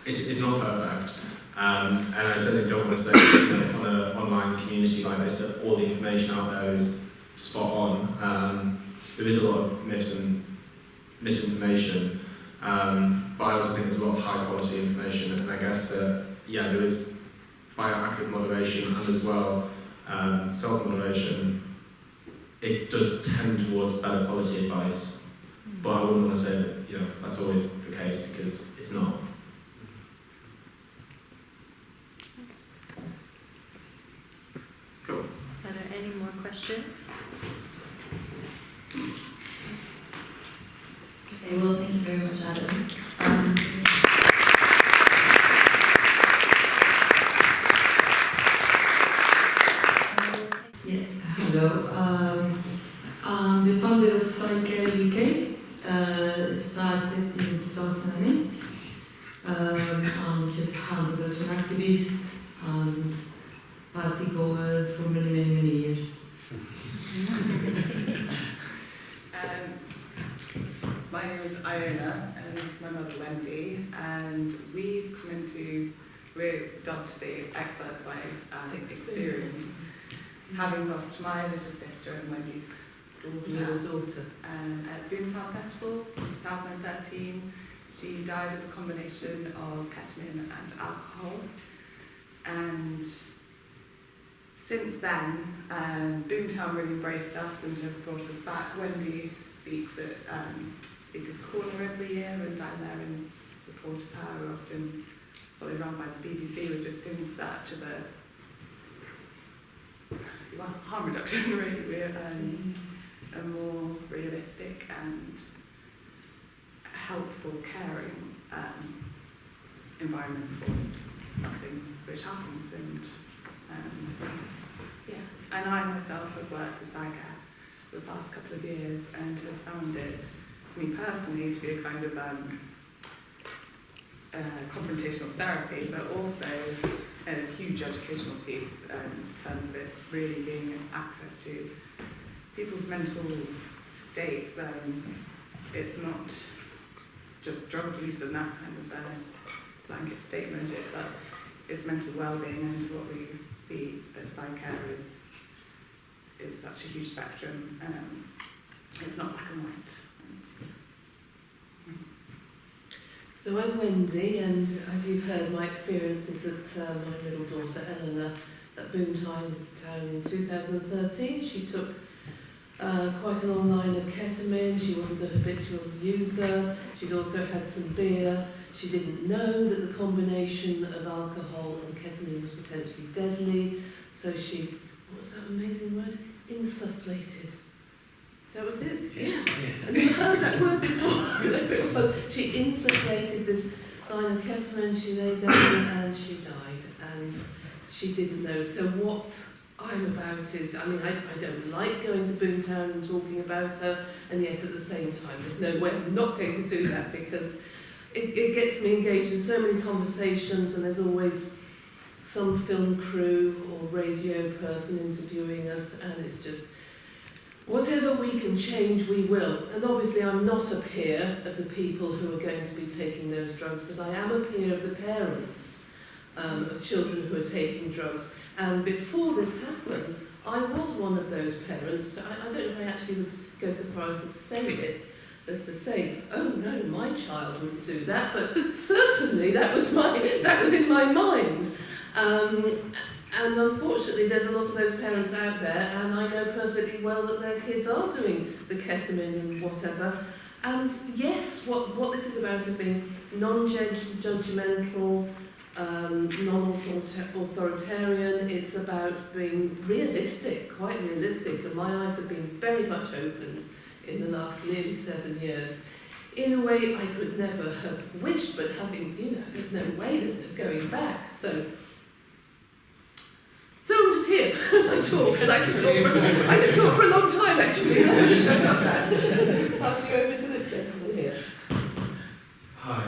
it's not perfect. And I certainly don't want to say that on an online community like this that all the information out there is spot on. There is a lot of myths and misinformation, but I also think there's a lot of high quality information, and I guess that, yeah, there is via active moderation and as well self-moderation, it does tend towards better quality advice, but I wouldn't want to say that, you know, that's always the case because it's not. Cool. Are there any more questions? Okay, well, thank you very much, Adam. Yeah, hello. I'm the founder of Psycare UK. Started in 2008. I'm just a harm reduction activist and party goer for many, many, many years. My name is Iona, and this is my mother Wendy, and we're down to the experts by experience, having lost my little sister and Wendy's daughter at Boomtown Festival in 2013. She died of a combination of ketamine and alcohol, and since then, Boomtown really embraced us and have brought us back. Wendy speaks at Speakers Corner every year, and I'm there in support of her. We're often followed around by the BBC. We're just in search of harm reduction, really. We're a more realistic and helpful, caring environment for something which happens, and Yeah, and I myself have worked with Psycare for the past couple of years and have found it, for me personally, to be a kind of confrontational therapy, but also a huge educational piece in terms of it really being access to people's mental states. It's not just drug use and that kind of blanket statement. It's mental well-being, and what we see at Psycare is such a huge spectrum. It's not black and white. So I'm Wendy, and as you've heard, my experience is that my little daughter Eleanor at Boomtown in 2013, she took quite a long line of ketamine. She wasn't a habitual user. She'd also had some beer. She didn't know that the combination of alcohol and ketamine was potentially deadly, so she, what was that amazing word? Insufflated. Is that what it is? Yeah. I've never heard that word before. She insufflated this line of ketamine, she lay down and she died, and she didn't know. So what I'm about is, I mean, I don't like going to Boomtown and talking about her, and yet at the same time, there's no way I'm not going to do that, because it gets me engaged in so many conversations, and there's always some film crew or radio person interviewing us, and it's just, whatever we can change, we will. And obviously I'm not a peer of the people who are going to be taking those drugs, but I am a peer of the parents of children who are taking drugs. And before this happened, I was one of those parents. So I don't know if I actually would go so far as to say it, as to say, oh no, my child wouldn't do that, but certainly that was in my mind. And unfortunately, there's a lot of those parents out there, and I know perfectly well that their kids are doing the ketamine and whatever. And yes, what this is about is being non-judgmental, non-authoritarian. It's about being realistic, quite realistic, and my eyes have been very much opened in the last nearly 7 years. In a way I could never have wished, but having, there's no way, there's no going back. So I'm just here, and I talk, and I can talk for a long time actually. Shut up now. Pass you over to this gentleman here. Hi.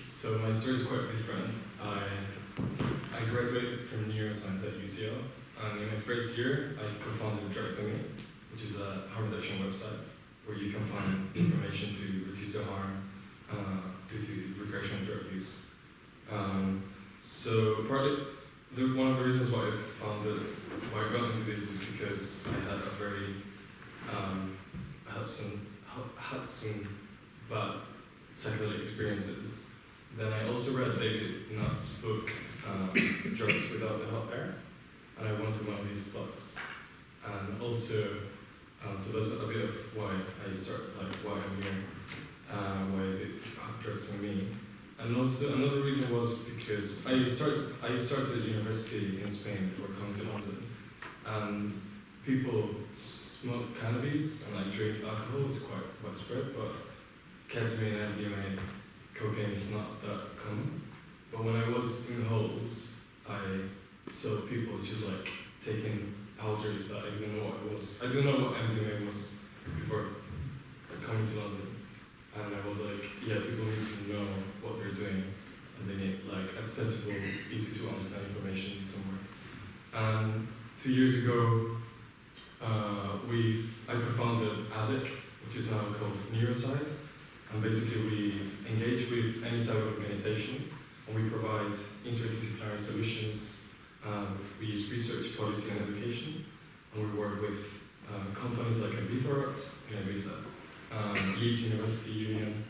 So my story is quite different. I graduated from neuroscience at UCL, and in my first year I co-founded Drugs and Me, which is a harm reduction website where you can find information to reduce the harm due to recreational drug use. So partly, one of the reasons why I got into this is because I had had some bad psychedelic experiences. Then I also read David Nutt's book, Drugs Without the Hot Air, and I went to one of his talks. And also, so that's a bit of why I started, why I'm here, why I did Drugs and Me. And also another reason was because I started university in Spain before coming to London, and people smoke cannabis and drink alcohol is quite widespread, but ketamine, MDMA, cocaine is not that common. But when I was in halls, I saw people just taking powders that I didn't know what it was. I didn't know what MDMA was before coming to London. And I was yeah, people need to know what they're doing, and they need accessible, easy to understand information somewhere. And 2 years ago, I co-founded ADEC, which is now called Neuroscience, and basically we engage with any type of organization, and we provide interdisciplinary solutions. We use research, policy, and education, and we work with companies like Bithorax in Ibiza, Leeds University Union,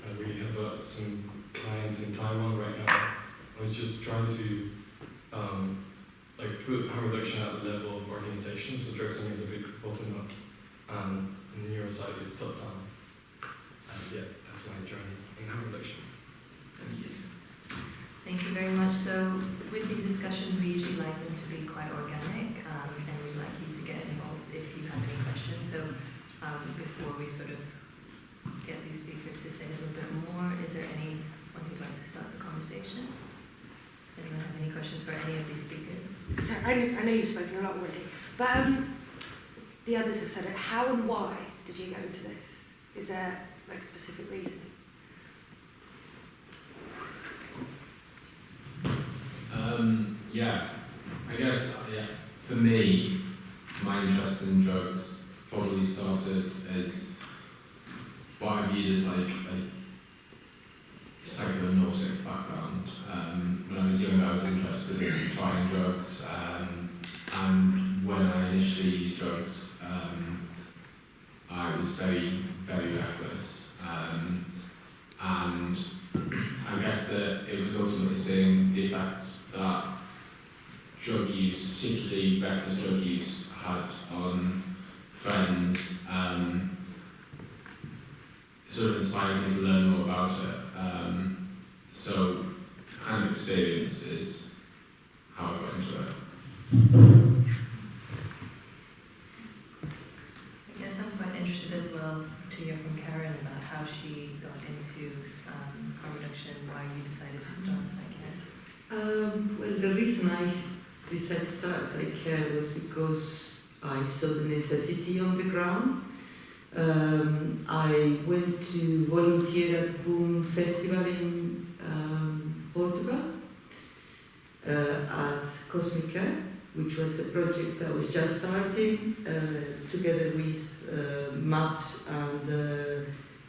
and we have some clients in Taiwan right now. I was just trying to put harm reduction at the level of organization, so Drugs and Me is a bit bottom up, and neuroscience is top down. And yeah, that's my journey in harm reduction. Thank you. Thank you very much. So with these discussions, we usually like them to be quite organic, and we'd like you to get involved if you have any questions. So before we sort of get these speakers to say a little bit more, is there anyone who'd like to start the conversation? Does anyone have any questions for any of these speakers? sorry, I know you've spoken a lot already, but the others have said it. How and why did you go into this? Is there like specific reason? Yeah, I guess, for me, my interest in drugs probably started as what I viewed as like a psychonautic background. When I was younger, I was interested in trying drugs, and when I initially used drugs, I was very, very reckless. And I guess that it was ultimately seeing the effects that drug use, particularly reckless drug use, had on friends, sort of inspired me to learn more about it. So kind of experience is how I got into it. I guess I'm quite interested as well to hear from Karin about how she got into harm reduction, why you decided to start Psycare. Well, the reason I decided to start Psycare was because I saw the necessity on the ground. I went to volunteer at Boom Festival in Portugal at Cosmic Care, which was a project that was just starting together with MAPS and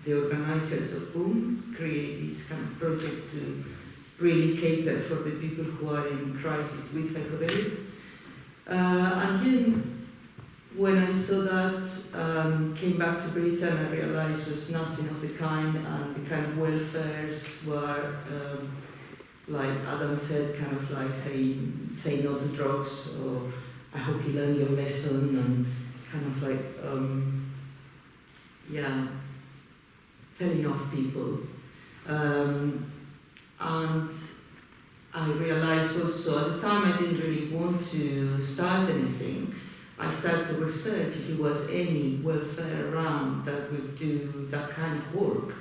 the organizers of Boom, create this kind of project to really cater for the people who are in crisis with psychedelics. And then when I saw that, came back to Britain, I realized it was nothing of the kind, and the kind of welfares were, like Adam said, kind of like say no to drugs, or I hope you learn your lesson, and kind of like, telling off people. And I realized also, at the time I didn't really want to start anything. I started to research if there was any welfare around that would do that kind of work.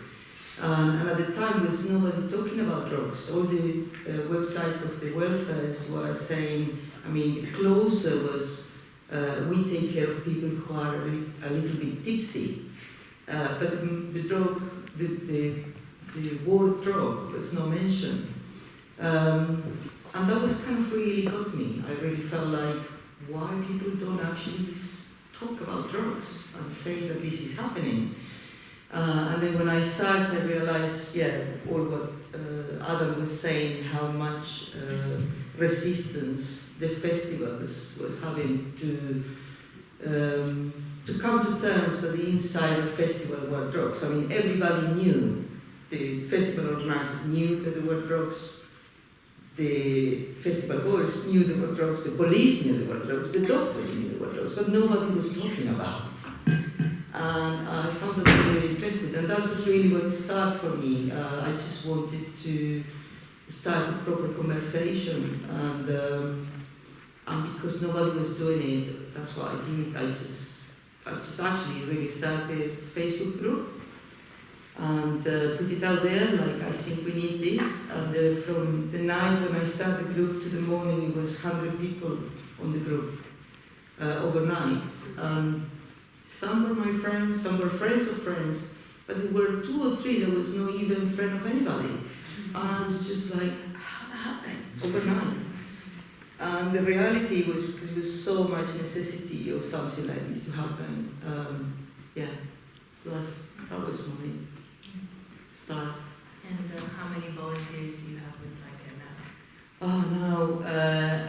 And at the time there was nobody talking about drugs. All the websites of the welfares were saying, I mean, the closer was we take care of people who are a little bit tipsy. But the drug, the word drug was not mentioned. And that was kind of really got me. I really felt like, why people don't actually talk about drugs and say that this is happening. And then when I started, I realized, all what Adam was saying, how much resistance the festivals were having to come to terms that the inside of the festival were drugs. I mean, everybody knew, the festival organizers knew that there were drugs, the festival goers knew there were drugs, the police knew there were drugs, the doctors knew there were drugs, but nobody was talking about it. And I found that really interesting, and that was really what started for me. I just wanted to start a proper conversation, and because nobody was doing it, that's what I did. I just actually really started a Facebook group and put it out there, like, I think we need this. And from the night when I started the group to the morning, it was 100 people on the group overnight. Some were my friends, some were friends of friends, but there were 2 or 3 that was not even friend of anybody. And I was just like, how that happened overnight? And the reality was because there was so much necessity of something like this to happen. So that was my start. And how many volunteers do you have with Psycare now? Oh, no,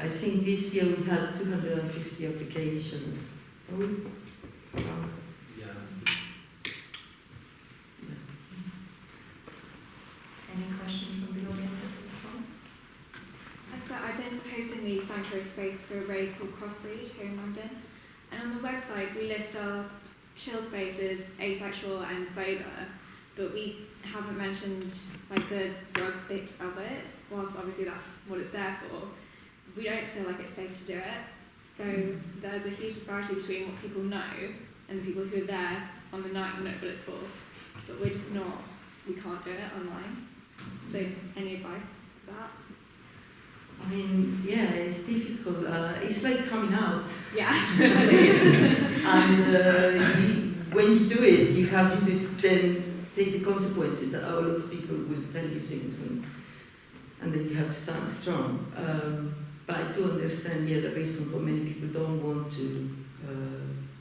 I think this year we had 250 applications. Any questions from the audience at this point? So I've been hosting the sanctuary space for a rave called Crossbreed here in London, and on the website we list our chill spaces, asexual and sober, but we haven't mentioned like the drug bit of it, whilst obviously that's what it's there for. We don't feel like it's safe to do it, so there's a huge disparity between what people know and the people who are there on the night and know what it's for, but we're just not, we can't do it online. So any advice for that? I mean, yeah, it's difficult. It's like coming out. Yeah. And when you do it, you have to then take the consequences. A lot of people will tell you things, and then you have to stand strong. But I do understand, the reason for many people don't want to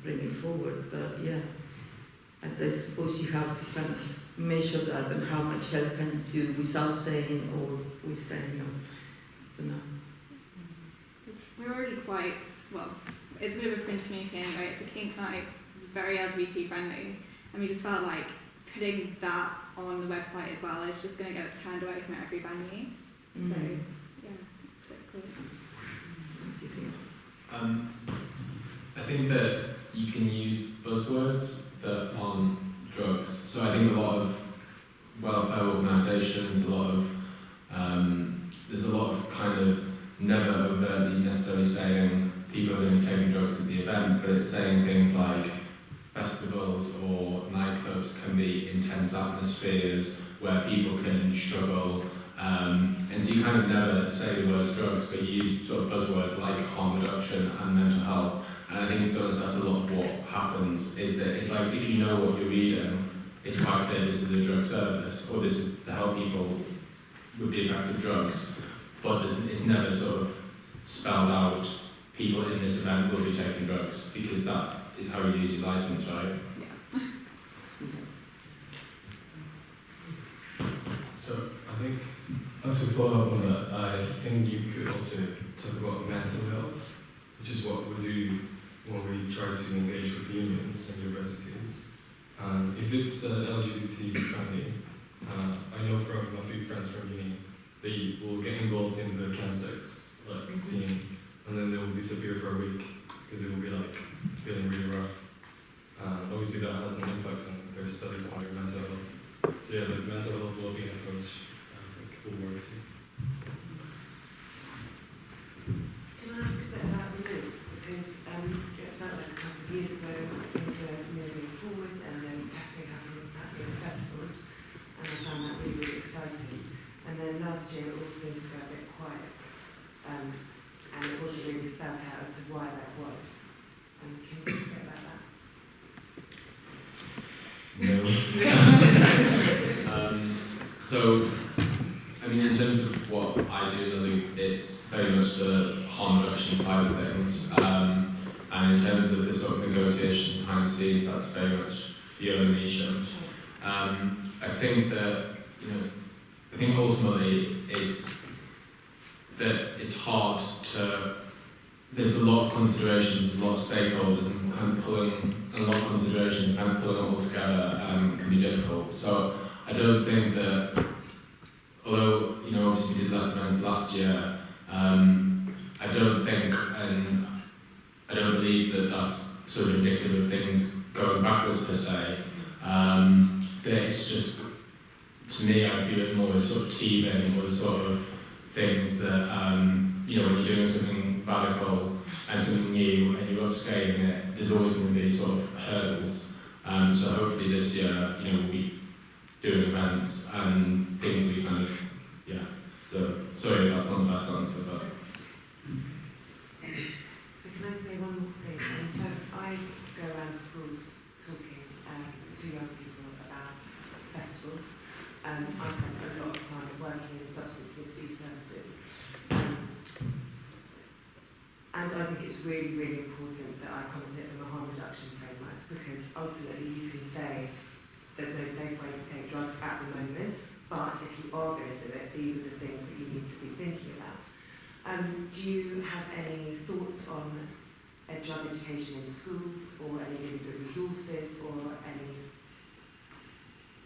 bring it forward. But yeah, and I suppose you have to kind of measure that and how much help can you do without saying or with saying no. I don't know. We're already quite, well, it's a bit of a fringe community anyway. It's a kink night, it's very LGBT friendly, and we just felt like putting that on the website as well is just going to get us turned away from every venue. Mm. So, yeah, it's difficult. I think that you can use buzzwords that aren't drugs. So I think a lot of welfare organisations, there's a lot of kind of never overtly necessarily saying people are going to be taking drugs at the event, but it's saying things like festivals or nightclubs can be intense atmospheres where people can struggle. And so you kind of never say the words drugs, but you use sort of buzzwords like harm reduction and mental health. And I think, to be honest, that's a lot of what happens, is that it's like if you know what you're reading, it's quite clear this is a drug service, or this is to help people with the effect of drugs, but it's never sort of spelled out, people in this event will be taking drugs, because that is how you use your license, right? Yeah. So I think, to follow up on that, I think you could also talk about mental health, which is what we do when we try to engage with unions and universities. If it's LGBT friendly, I know from a few friends from uni, they will get involved in the campsex scene, and then they will disappear for a week because they will be like feeling really rough. Obviously that has an impact on their studies on their mental health. So yeah, the mental health well-being approach I think will work too. Can I ask a bit about the loop? Because it felt like a couple of years ago things were moving forwards and there was testing happening at the festivals, and I found that really, really exciting. And then last year it all seemed to go a bit quiet, and it wasn't really spelled out as to why that was. Can you talk a bit about that? No. So, I mean, in terms of what I do in the loop, it's very much the harm reduction side of things. And in terms of the sort of negotiations behind the scenes, that's very much Fiona Nisha. I think that, I think ultimately it's hard to, there's a lot of considerations, there's a lot of stakeholders, and kind of pulling a lot of considerations, kind of pulling it all together can be difficult. So I don't think that, although, obviously we did less events last year, I don't think, and I don't believe that that's sort of indicative of things going backwards per se. That it's just, to me, I view it more as sort of teaming, or the sort of things that, when you're doing something radical and something new and you're upscaling it, there's always going to be sort of hurdles. So hopefully this year, we'll be doing events and things will be kind of, so sorry if that's not the best answer, but. So can I say one more thing? So I go around schools talking to young people about festivals. I spend a lot of time working in substance misuse services. And I think it's really, really important that I come at it from a harm reduction framework, because ultimately you can say there's no safe way to take drugs at the moment, but if you are going to do it, these are the things that you need to be thinking about. Do you have any thoughts on drug education in schools, or any really good resources, or any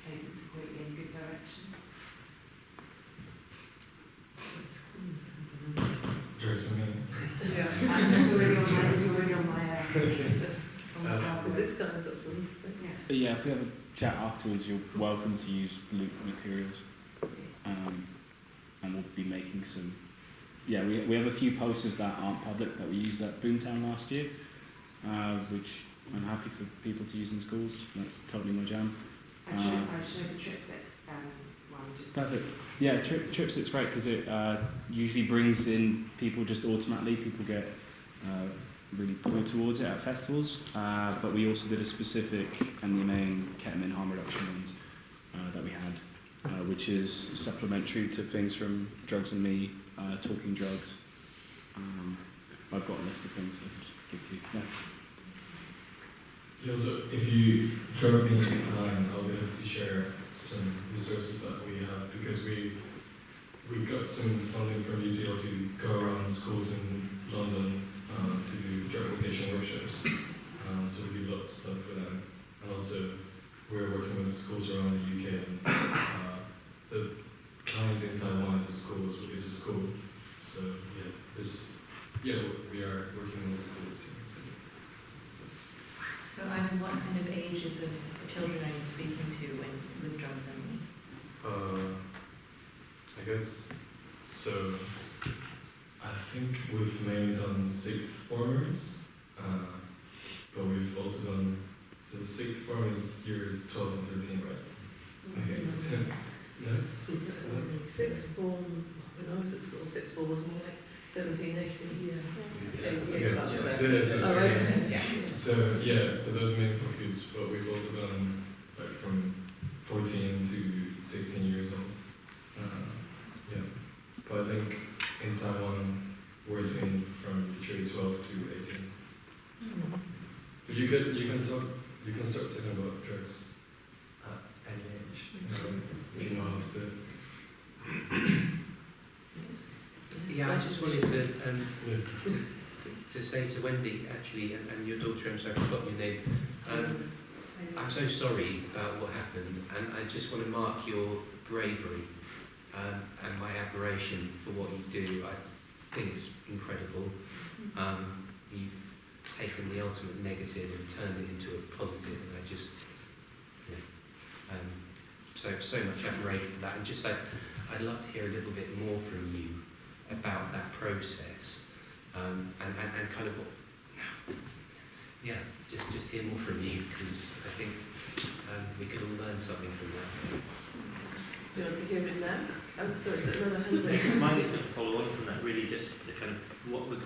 places to point you in good directions? Yeah. It's already on my But this guy's got something to say. Yeah. But yeah, if we have a chat afterwards, you're welcome to use loop materials. And we'll be making some. Yeah, we have a few posters that aren't public that we used at Boomtown last year, which I'm happy for people to use in schools. That's totally my jam. I showed the trips at Just Perfect. Yeah, trips, it's great because it usually brings in people just automatically. People get really pulled towards it at festivals. But we also did a specific MDMA and ketamine harm reduction ones that we had, which is supplementary to things from Drugs and Me, Talking Drugs. I've got a list of things I'll just give to you. Yeah. Yeah, so if you drop me a line, I'll be able to share some resources that we have because we got some funding from UCL to go around schools in London to do drug education workshops. So we do a lot of stuff for them, and also we're working with schools around the UK. And the client in Taiwan is a school. So we are working with schools. So, what kind of ages of children are you speaking to with Drugs and Me? I guess, so I think we've mainly done sixth formers, but we've also done, so sixth form is year 12 and 13, right? Okay, so, no? Sixth form, when I was at school, sixth form was more like 17, 18, So those main focus, but we've also done like from 14 to 16 years old. But I think in Taiwan we're doing from literally 12 to 18. But you can start talking about drugs at any age, if you know how to do it. Yeah, I just wanted to say to Wendy, actually, and your daughter, I'm sorry, I forgot your name. I'm so sorry about what happened, and I just want to mark your bravery and my admiration for what you do. I think it's incredible. You've taken the ultimate negative and turned it into a positive, and I just, so much admiration for that. And just I'd love to hear a little bit more from you about that process, and kind of, just hear more from you, because I think we could all learn something from that. Do you want to hear it now? So it's another hand. Mine is going to follow on from that, really, just the kind of what the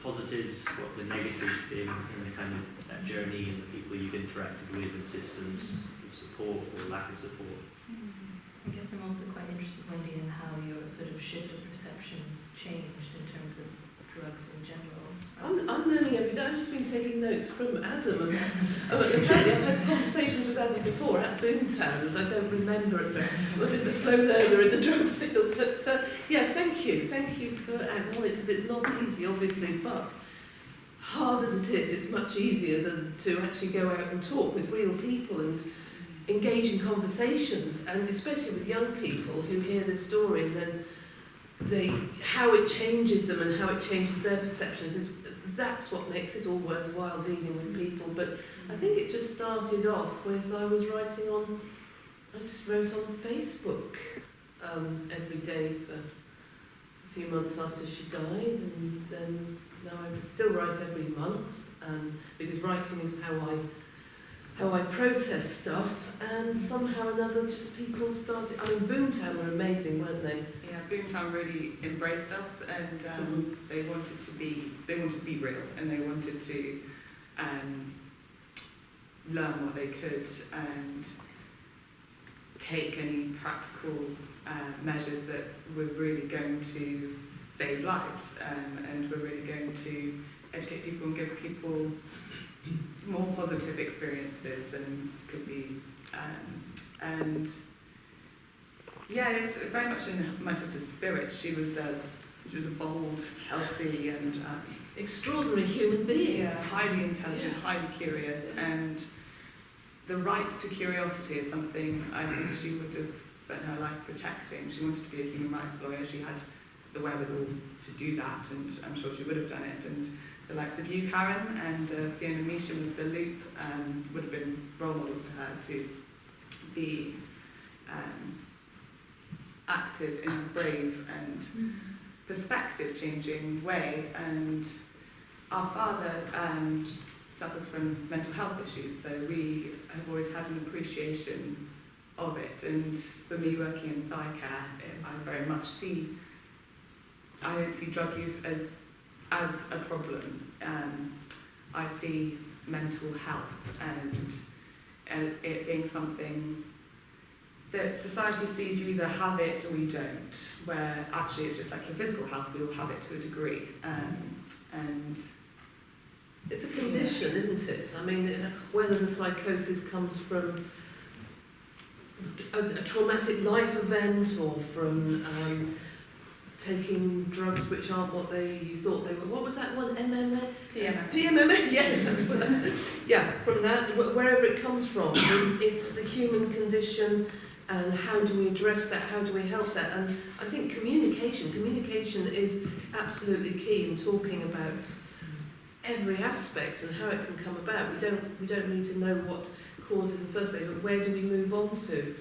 positives, what the negatives been in the kind of that journey and the people you've interacted with and systems of support or lack of support. I guess I'm also quite interested, Wendy, in how your sort of shift of perception changed in terms of drugs in general. I'm learning every day. I've just been taking notes from Adam, and apparently I've had conversations with Adam before at Boomtown, and I don't remember it very well. I'm a bit of a slow learner in the drugs field, but thank you for acknowledging, because it's not easy, obviously, but hard as it is, it's much easier than to actually go out and talk with real people and engage in conversations, and especially with young people who hear the story, and then how it changes them and how it changes their perceptions that's what makes it all worthwhile dealing with people. But I think it just started off with I just wrote on Facebook every day for a few months after she died, and then now I still write every month, and because writing is how I process stuff, and somehow or another just people started. I mean, Boomtown were amazing, weren't they? Yeah, Boomtown really embraced us, and they wanted to be real, and they wanted to learn what they could and take any practical measures that were really going to save lives, and were really going to educate people and give people more positive experiences than could be, and yeah, it's very much in my sister's spirit. She was a bold, healthy, and extraordinary human being. Yeah, highly intelligent, highly curious, and the rights to curiosity is something I think she would have spent her life protecting. She wanted to be a human rights lawyer. She had the wherewithal to do that, and I'm sure she would have done it. And the likes of you, Karin, and Fiona Misha with The Loop would have been role models to her to be active in a brave and perspective-changing way. And our father suffers from mental health issues, so we have always had an appreciation of it. And for me, working in Psycare, I very much I don't see drug use as a problem. I see mental health and it being something that society sees you either have it or you don't, where actually it's just like your physical health, we all have it to a degree. And it's a condition, isn't it? I mean, whether the psychosis comes from a traumatic life event or from taking drugs which aren't what you thought they were. What was that one? MMA? PMMA, yes, that's what I'm saying. Yeah, from that, wherever it comes from, it's the human condition, and how do we address that, how do we help that? And I think communication is absolutely key in talking about every aspect and how it can come about. We don't need to know what caused it in the first place, but where do we move on to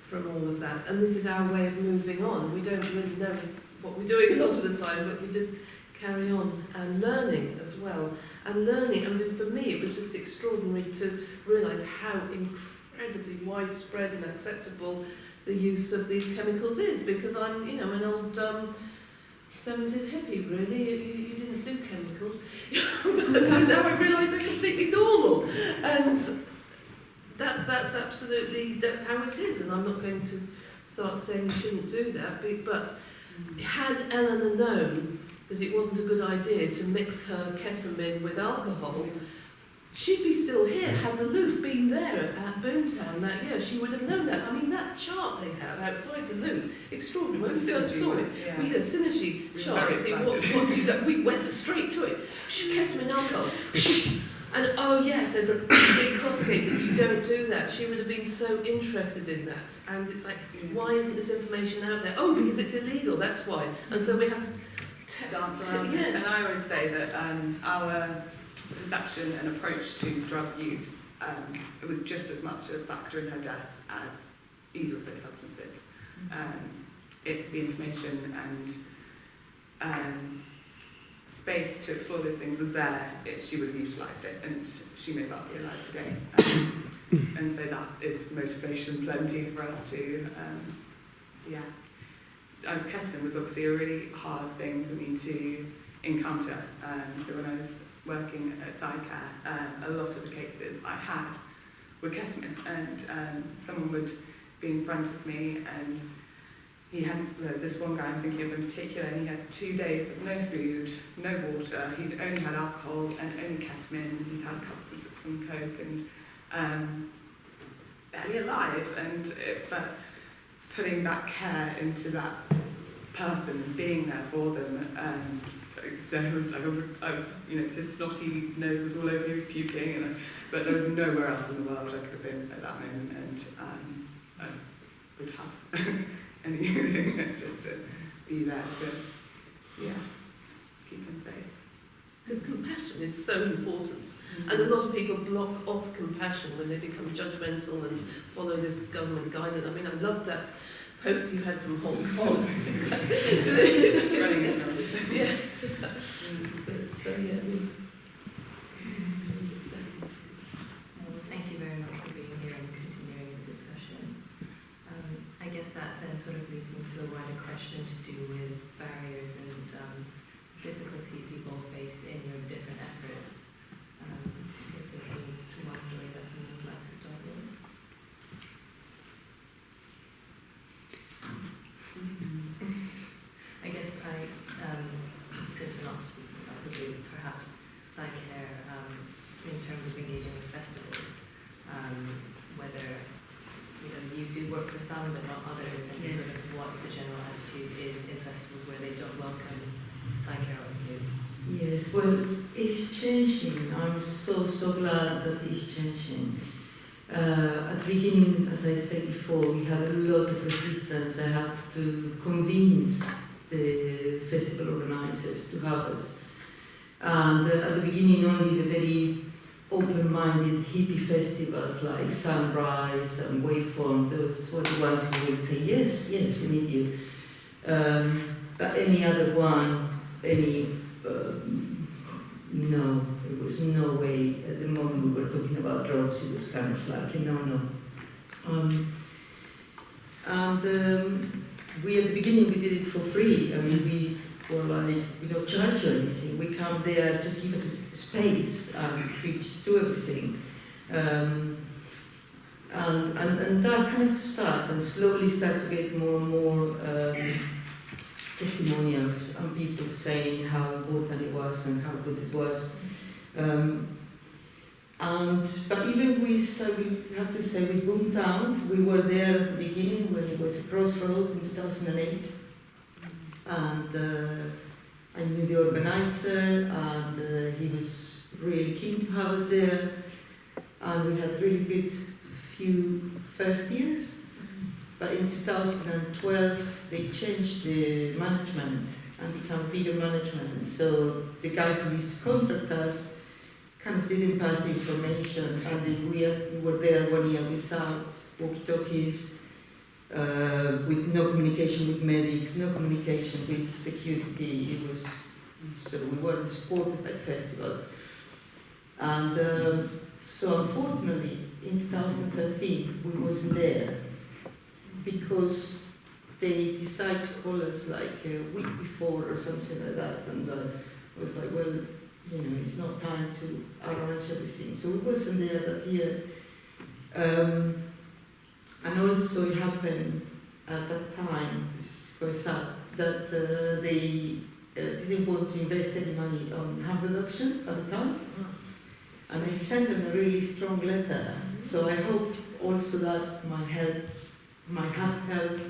from all of that? And this is our way of moving on. We don't really know what we're doing a lot of the time, but we just carry on and learning as well. And learning, I mean, for me, it was just extraordinary to realise how incredibly widespread and acceptable the use of these chemicals is, because I'm, an old 70s hippie, really. You didn't do chemicals. Now I realise they're completely normal. And that's absolutely, that's how it is. And I'm not going to start saying you shouldn't do that, but had Eleanor known that it wasn't a good idea to mix her ketamine with alcohol, she'd be still here. Had the Loop been there at Boomtown that year, she would have known that. I mean, that chart they have outside the Loop, extraordinary. When we first saw it, we had a synergy chart to see what do you do. We went straight to it. Ketamine, alcohol. And oh yes, there's a big cross-gated. You don't do that. She would have been so interested in that. And it's like, why isn't this information out there? Oh, because it's illegal, that's why. And so we have to dance around it. And I always say that our perception and approach to drug use, it was just as much a factor in her death as either of those substances. The information and space to explore those things was there. She would have utilised it, and she may well be alive today. And so that is motivation plenty for us to, ketamine was obviously a really hard thing for me to encounter. So when I was working at Psycare, a lot of the cases I had were ketamine, and someone would be in front of me, and he had, this one guy I'm thinking of in particular, and he had 2 days of no food, no water, he'd only had alcohol and only ketamine, he'd had a couple of some coke, and barely alive, but putting that care into that person and being there for them, I was, his snotty nose was all over, he was puking, but there was nowhere else in the world I could have been at that moment, and I would have anything just to be there to, keep him safe. Because compassion is so important. And a lot of people block off compassion when they become judgmental and follow this government guidance. I mean, I love that post you had from Hong Kong. Yes. Thank you very much for being here and continuing the discussion. I guess that then sort of leads into a wider question to do with barriers and difficulties you've all faced in your different efforts. If there's any one story that someone would like to start with. I guess since we're not speaking about the Loop, perhaps Psycare, in terms of engaging with festivals, whether you do work for some but not others, and sort of what the general attitude is in festivals where they don't welcome Psycare or Loop. Yes, well, it's changing. I'm so glad that it's changing. At the beginning, as I said before, we had a lot of resistance. I had to convince the festival organizers to help us. And at the beginning, only the very open-minded hippie festivals like Sunrise and Waveform, those were the ones who would say, yes, we need you. But any other one, no, there was no way. At the moment we were talking about drugs, it was kind of like, no. And we, at the beginning, we did it for free. I mean, we were like, we don't charge you anything. We come there, just give us a space, and we just do everything. And that kind of start, and slowly start to get more and more testimonials and people saying how important it was and how good it was. But even with, we have to say, with Boomtown, we were there at the beginning when it was a crossroad in 2008. And I knew the organizer, and he was really keen to have us there. And we had really good few first years. But in 2012, they changed the management and become bigger management. And so the guy who used to contract us kind of didn't pass the information, and we were there 1 year without walkie-talkies, with no communication with medics, no communication with security. It was, so we weren't supported by the festival. And so unfortunately, in 2013, we wasn't there because they decided to call us like a week before or something like that, and I was like, well, you know, it's not time to arrange everything. So we wasn't there that year. And also it happened at that time, it's quite sad, that they didn't want to invest any money on harm reduction at the time. And I sent them a really strong letter. So I hope also that might have helped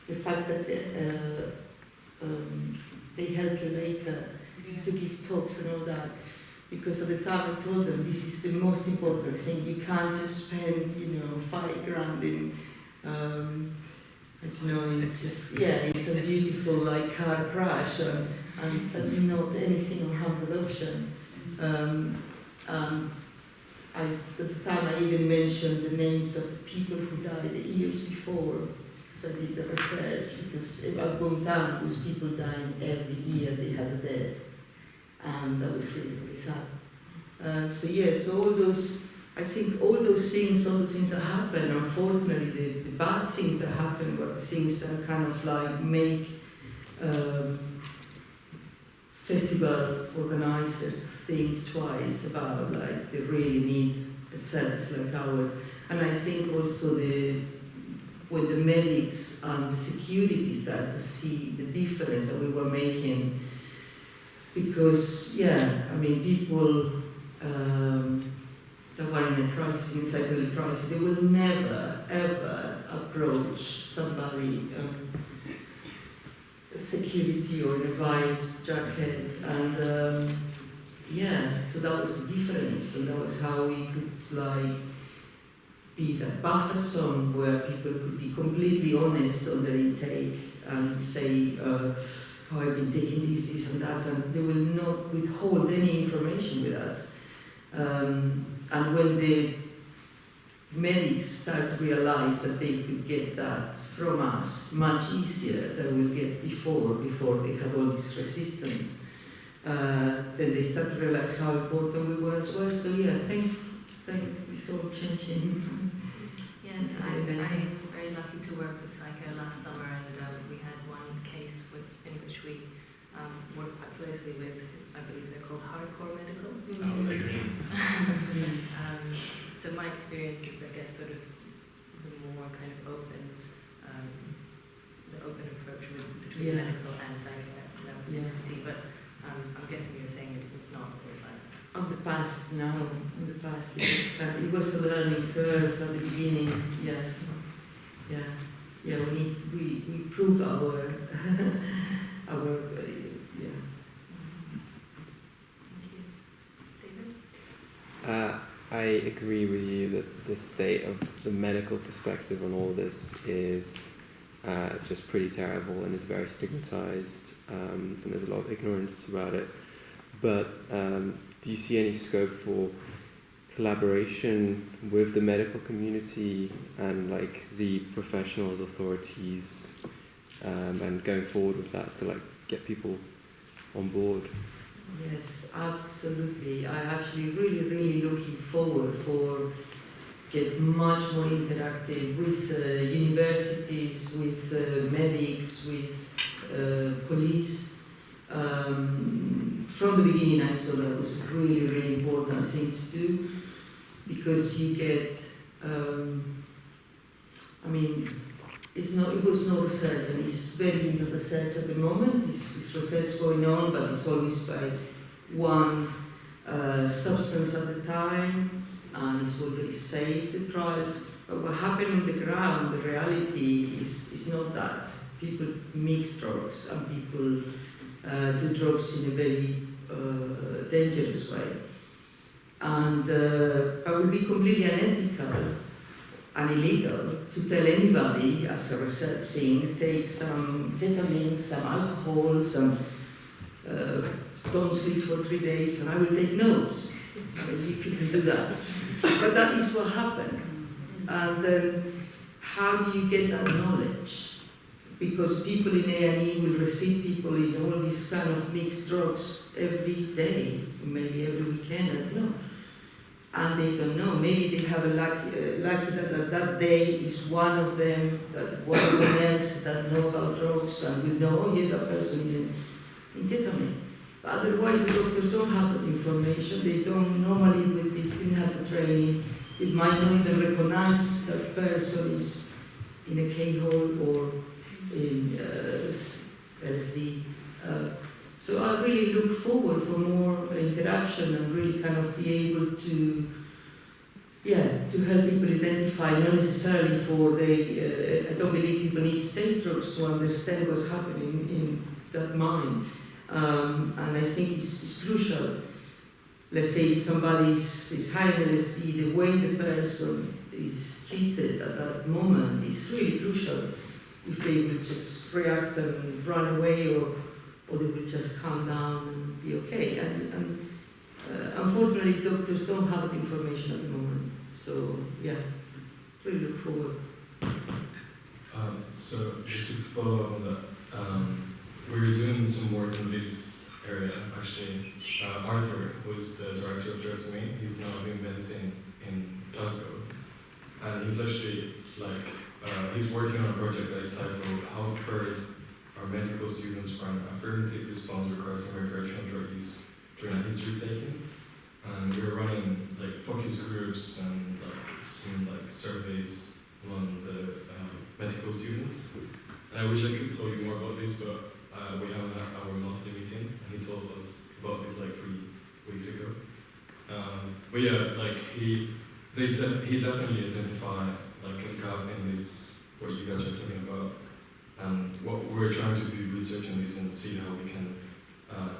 the fact that they help you later to give talks and all that. Because at the time I told them this is the most important thing. You can't just spend, $5 grand in, I don't know, it's just, it's a beautiful like car crash and not anything on harm reduction. And at the time I even mentioned the names of people who died years before, because I did the research, because at Boomtown, was people dying every year, they had a death. And that was really, really sad. So all those, I think all those things that happen, unfortunately, the bad things that happen were the things that kind of like make festival organizers to think twice about like they really need a service like ours. And I think also when the medics and the security start to see the difference that we were making, because people that were in a crisis, in psychedelic crisis, they will never ever approach somebody, security or in a vice jacket, and so that was the difference, and that was how we could like be that buffer zone where people could be completely honest on their intake and say, how I've been taking this and that, and they will not withhold any information with us. And when the medics start to realize that they could get that from us much easier than we get before they had all this resistance, then they start to realize how important we were as well. So thank it's all changing. Yes, I was very lucky to work with Psycare last summer, and we had one case in which we worked quite closely with, I believe they're called hardcore medical. Oh, they're green. So my experience is, I guess, sort of the more kind of open, the open approach between medical and Psycare. That was good to see, but I'm guessing you're saying it's not always like that. On the past, now, in the past, it was a learning curve at the beginning. We proved our I agree with you that the state of the medical perspective on all this is just pretty terrible and is very stigmatized, and there's a lot of ignorance about it. But do you see any scope for collaboration with the medical community and like the professionals, authorities, and going forward with that to like get people on board? Yes, absolutely. I'm actually really, really looking forward for get much more interactive with universities, with medics, with police. From the beginning I saw that was a really, really important thing to do, because you get, it was no research, and it's very little research at the moment. It's research going on, but it's always by one substance at a time, and it's all very safe, the trials. But what happened on the ground, the reality is not that. People mix drugs, and people do drugs in a very dangerous way. And it would be completely unethical and illegal to tell anybody as a research thing, take some ketamine, some alcohol, don't sleep for 3 days, and I will take notes. You couldn't do that. But that is what happened. And then how do you get that knowledge? Because people in A&E will receive people in all these kind of mixed drugs every day, maybe every weekend, I don't know. And they don't know. Maybe they have a lucky that day is one of them, that one of them else that know about drugs and will know, oh yeah, that person is in ketamine. But otherwise, the doctors don't have that information. They don't normally, they didn't have the training. It might not even recognize that person is in a K-hole or in LSD. So I really look forward for more interaction and really kind of be able to help people identify, not necessarily for I don't believe people need to take drugs to understand what's happening in that mind. And I think it's crucial. Let's say if somebody is high in LSD, the way the person is treated at that moment is really crucial. If they will just react and run away, or they will just calm down and be okay. And unfortunately, doctors don't have that information at the moment. So yeah, really look forward. So just to follow up on that, we were doing some work in this area actually. Arthur, who's the director of Drugs Me, he's now doing medicine in Glasgow, and he's actually he's working on a project that is titled "How Prepared Are Medical Students for an Affirmative Response Required to Recreational Drug Use During a History Taking?" And we were running focus groups and some surveys among the medical students. And I wish I could tell you more about this, but we haven't had our monthly meeting, and he told us about this 3 weeks ago. But yeah, he definitely identified a gap in this, what you guys are talking about, and what we're trying to do research on this and see how we can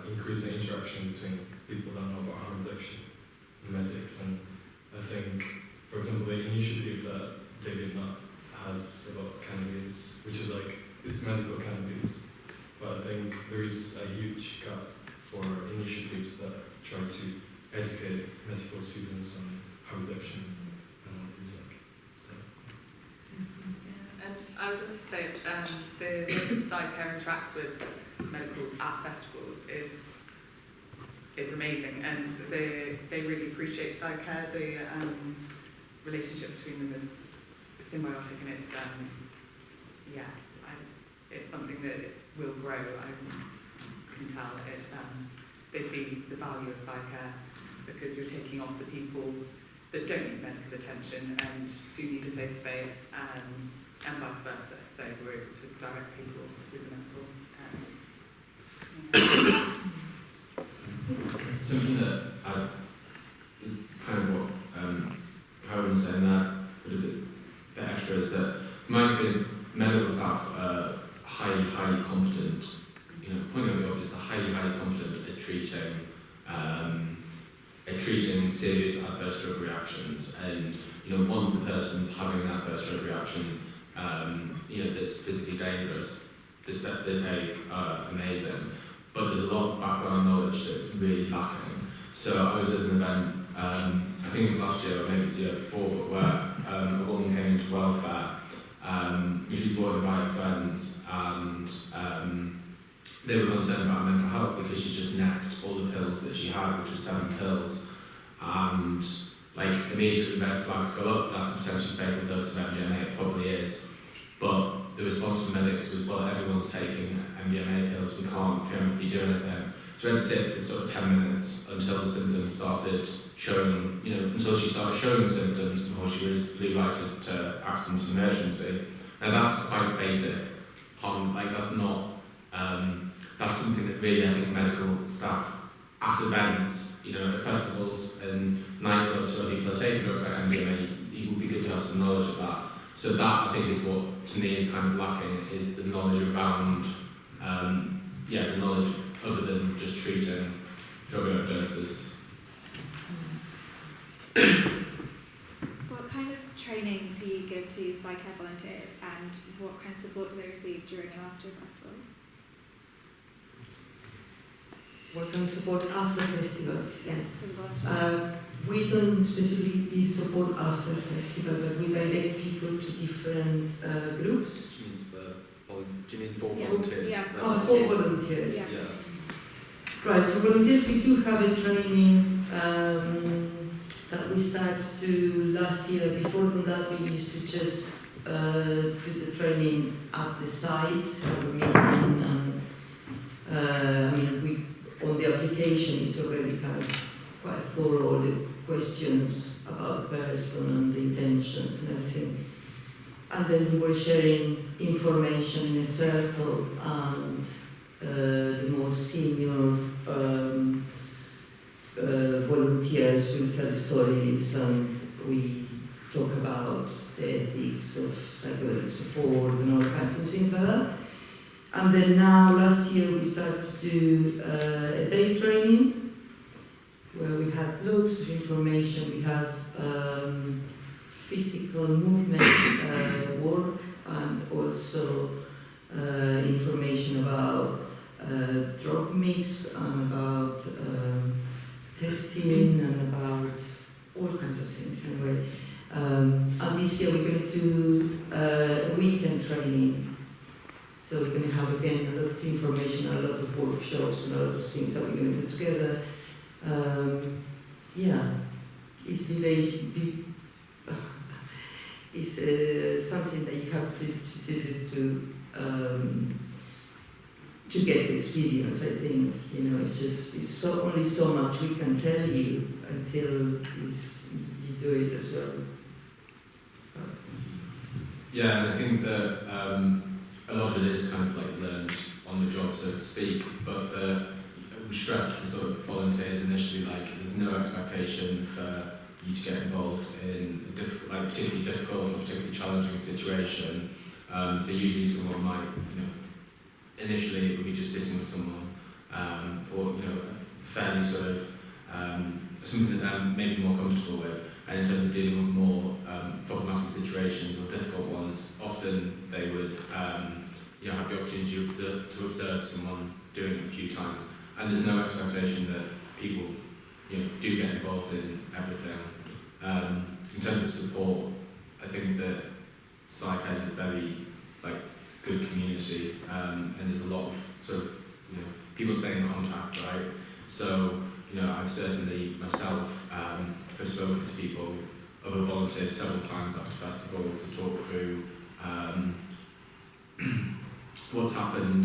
increase the interaction between people that know about harm reduction and medics. And I think, for example, the initiative that David Nutt has about cannabis, which is this medical cannabis, but I think there is a huge gap for initiatives that try to educate medical students on harm reduction and all these stuff. And I would also say the way that Psycare interacts with medicals at festivals is amazing, and they really appreciate Psycare. The relationship between them is symbiotic, and it's something that will grow. I can tell they see the value of Psycare, because you're taking off the people that don't need medical attention and do need a safe space, and vice versa. So we're able to direct people through the medical. Something that is kind of what Karin was saying, that but a bit extra, is that from my experience, medical staff are highly competent. Pointing out the obvious, they're highly competent at treating serious adverse drug reactions. And once the person's having an adverse drug reaction, that's physically dangerous, the steps they take are amazing. But there's a lot of background knowledge that's really lacking. So I was at an event, I think it was last year or maybe it's the year before, where a woman came into welfare. She brought in by her friends, and they were concerned about mental health because she just necked all the pills that she had, which was 7 pills. And like immediately red flags go up, that's a potentially fatal dose of MDMA, it probably is. But the response from medics was, well, everyone's taking MDMA pills, we can't preemptively do anything. So we had to sit for sort of 10 minutes until the symptoms started showing, until she started showing symptoms before she was blue lighted to accident and emergency. Now that's quite basic. That's not, that's something that really I think medical staff at events, at festivals and nightclubs where people are taking drugs like MDMA, it would be good to have some knowledge of that. So that I think is what to me is kind of lacking, is the knowledge around, the knowledge other than just treating drug overdoses. What kind of training do you give to Psycare volunteers, and what kind of support do they receive during and after a festival? What kind of support after festivals? Yeah. We don't specifically give support after festival, but we direct people to different groups. Do you mean for volunteers? Yeah. For volunteers. Yeah. Right, for volunteers we do have a training that we started to do last year. Before that we used to just do the training at the site, have a meeting, and on the application is already kind of quite thorough, all the questions about the person and the intentions and everything. And then we were sharing information in a circle, and the more senior volunteers will tell stories, and we talk about the ethics of psychedelic support and all kinds of things like that. And then now, last year, we started to do a day training where we had loads of information. We have physical movement work, and also information about drug mix, and about testing, and about all kinds of things anyway. And this year we're going to do a weekend training. So we're going to have again a lot of information, a lot of workshops, and a lot of things that we're going to do together. It's something that you have to get the experience. I think it's only so much we can tell you until you do it as well. Yeah, and I think that a lot of it is kind of like learned on the job, so to speak, but we stress the sort of volunteers initially, like there's no expectation for you to get involved in a particularly difficult or particularly challenging situation. So usually someone might, initially it would be just sitting with someone for, fairly sort of something that they're maybe more comfortable with. And in terms of dealing with more problematic situations or difficult ones, often they would have the opportunity to observe someone doing it a few times. And there's no expectation that people do get involved in everything. In terms of support, I think that Psycare is a very good community, and there's a lot of sort of people stay in contact, right? So I've certainly myself have spoken to people, other volunteers several times after festivals to talk through what's happened,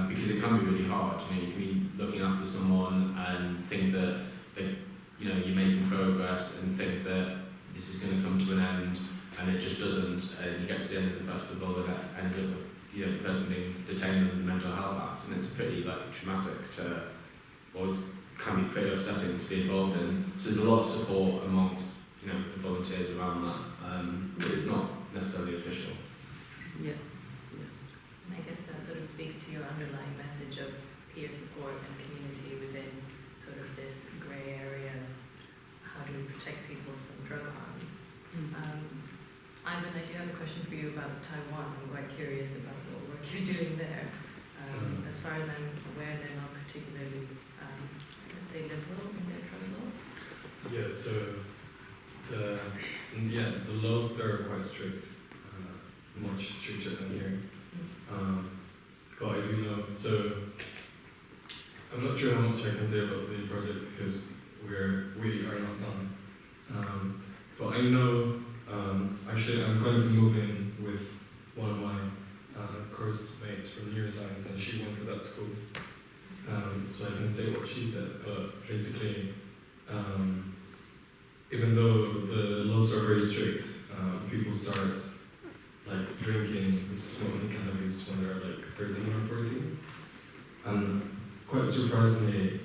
because it can be really hard. You can be looking after someone and think that you're making progress and think that this is going to come to an end, and it just doesn't. And you get to the end of the festival and it ends up with the person being detained under the Mental Health Act, and it's pretty traumatic to, or it can be pretty upsetting to be involved in. So there's a lot of support amongst the volunteers around that, but it's not necessarily official. Yeah. And I guess that sort of speaks to your underlying message of peer support and community within sort of this grey area of how do we protect people from drug harms. Ivan, I do have a question for you about Taiwan. I'm quite curious about what work you're doing there. As far as I'm aware, they're not particularly, let's say, liberal in their drug law. Yeah, so the laws there are quite strict, much stricter than here. But I do know, so I'm not sure how much I can say about the project because we are not done. But I know, actually I'm going to move in with one of my course mates from neuroscience, and she went to that school. So I can say what she said, but basically, even though the laws are very strict, people start like drinking and smoking cannabis when they're like 13 or 14. And quite surprisingly,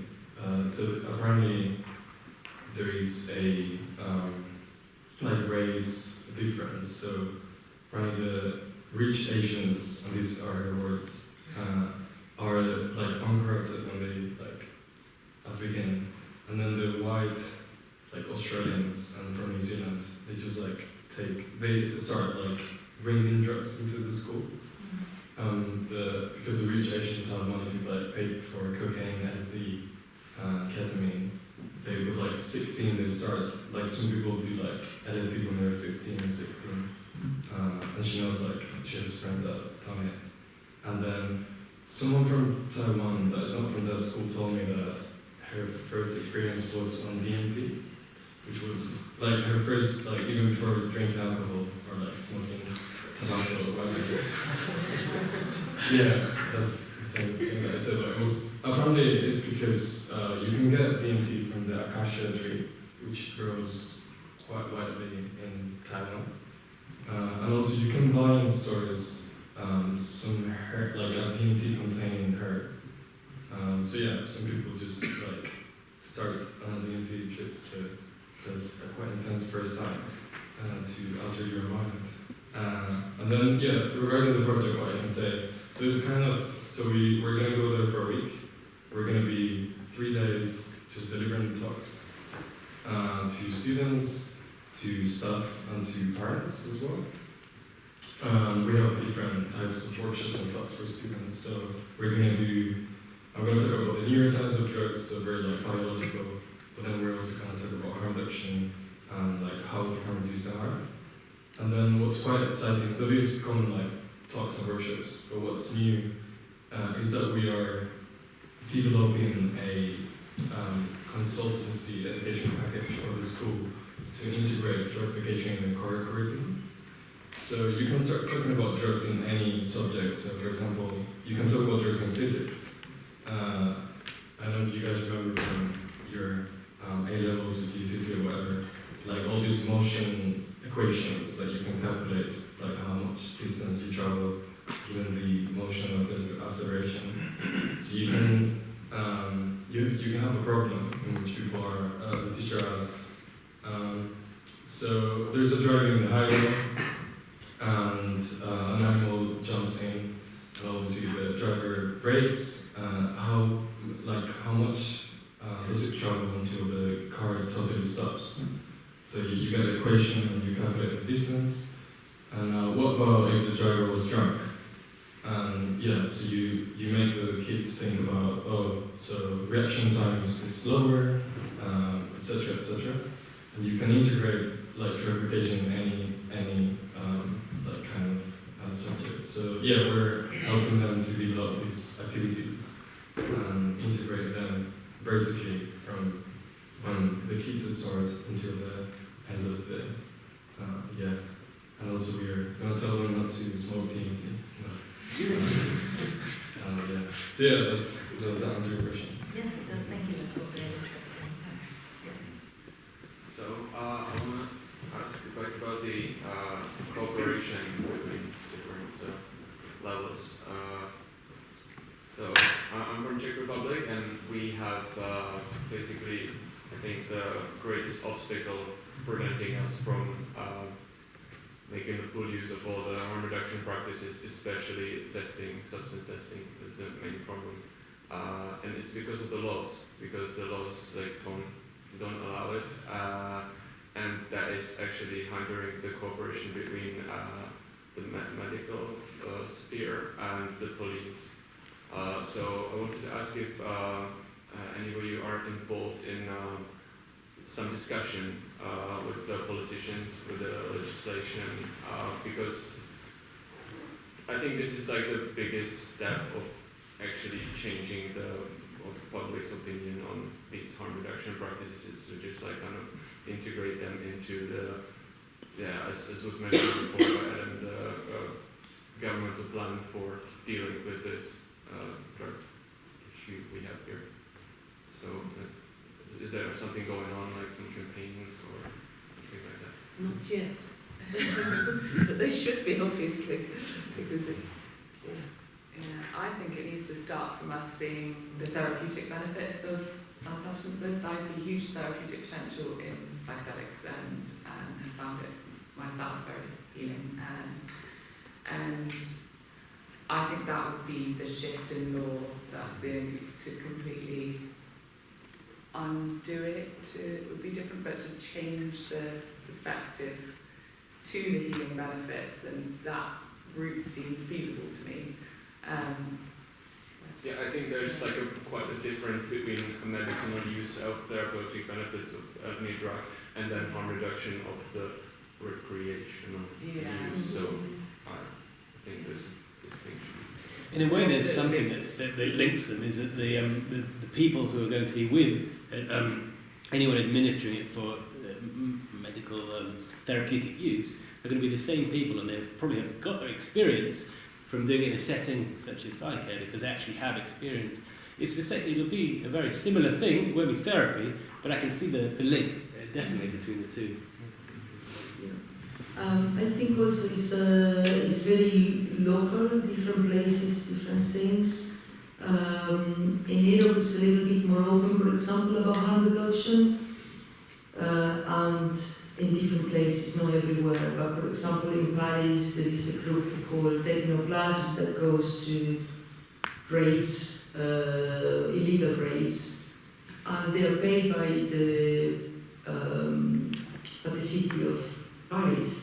so apparently there is a like race difference. So apparently the rich Asians, and these are her words, are like uncorrupted when they like at the beginning, and then the white like Australians and from New Zealand, they just like they start like bringing drugs into the school. Because the rich Asians have money to like pay for cocaine, LSD, ketamine. They with like 16 they start, like some people do like LSD when they're 15 or 16. And she knows like she has friends that tell me it. And then someone from Taiwan that is not from that school told me that her first experience was on DMT, which was like her first, like even before drinking alcohol or like smoking tobacco or whatever. Yeah, that's the same thing that I said. But it was apparently it's because you can get DMT from the acacia tree, which grows quite widely in Taiwan, and also you can buy in stores some herb, like a DMT containing herb. So yeah, some people just like start on a DMT trip, so that's a quite intense first time to alter your mind. And then yeah, regarding the project, what I can say, so it's kind of, so we're gonna go there for a week. We're gonna be 3 days just delivering talks to students, to staff, and to parents as well. We have different types of workshops and talks for students. So I'm gonna talk about the neuroscience of drugs, so very like biological, but then we're also gonna talk about harm reduction and like how we can reduce the harm. And then what's quite exciting, so these come like talks and workshops, but what's new is that we are developing a consultancy education package for the school to integrate drug education in the core curriculum. So you can start talking about drugs in any subject. So for example, you can talk about drugs in physics. I know you guys remember from your A-levels or GCSE or whatever, like all these motion equations that you can calculate, like how much distance you travel given the motion of this acceleration. So you can you can have a problem in which people are, the teacher asks, so there's a driver in the highway and an animal jumps in, and obviously the driver brakes, how much does it travel until the car totally stops? So you get the equation and you calculate the distance. And what about if the driver was drunk? And yeah, so you make the kids think about, so reaction time is slower, etc., etc. And you can integrate like drug-education in any like kind of subject. So yeah, we're helping them to develop these activities and integrate them vertically from when the kids start until the end of the yeah. And also we're gonna tell them not to smoke TNT. No. Yeah. So yeah, does that answer your question? Yes, it does. Thank you. That's all very interesting. So I want to ask about the cooperation between different levels. So I'm from Czech Republic, and we have basically, I think, the greatest obstacle preventing us from making the full use of all the harm reduction practices, especially testing, substance testing is the main problem. And it's because of the laws, like don't allow it, and that is actually hindering the cooperation between the medical sphere and the police. So I wanted to ask if any of you are involved in some discussion with the politicians, with the legislation, because I think this is like the biggest step of actually changing the public's opinion opinion on these harm reduction practices is to just like kind of integrate them into the, as was mentioned before by Adam, the governmental plan for dealing with this drug issue we have here. So is there something going on, like some campaigns or things like that? Not yet. But they should be, obviously, because I think it needs to start from us seeing the therapeutic benefits of some substances. I see huge therapeutic potential in psychedelics and have found it myself very healing. And I think that would be the shift in law. That's the only to completely undo it. It would be different, but to change the perspective to the healing benefits, and that route seems feasible to me. Yeah, I think there's like quite a difference between medicinal use of therapeutic benefits of any drug and then harm reduction of the recreational use. So I think there's a distinction. In a way, there's something that links them, is that the people who are going to be with anyone administering it for medical therapeutic use are going to be the same people, and they probably have got their experience from doing it in a setting such as Psycare, because they actually have experience. It'll be a very similar thing. It won't be therapy, but I can see the link definitely between the two. I think also it's very local, different places, different things. In Europe it's a little bit more open, for example, about harm reduction, and in different places, not everywhere. But for example, in Paris there is a group called Technoplast that goes to raves, illegal raves, and they are paid by the city of Paris.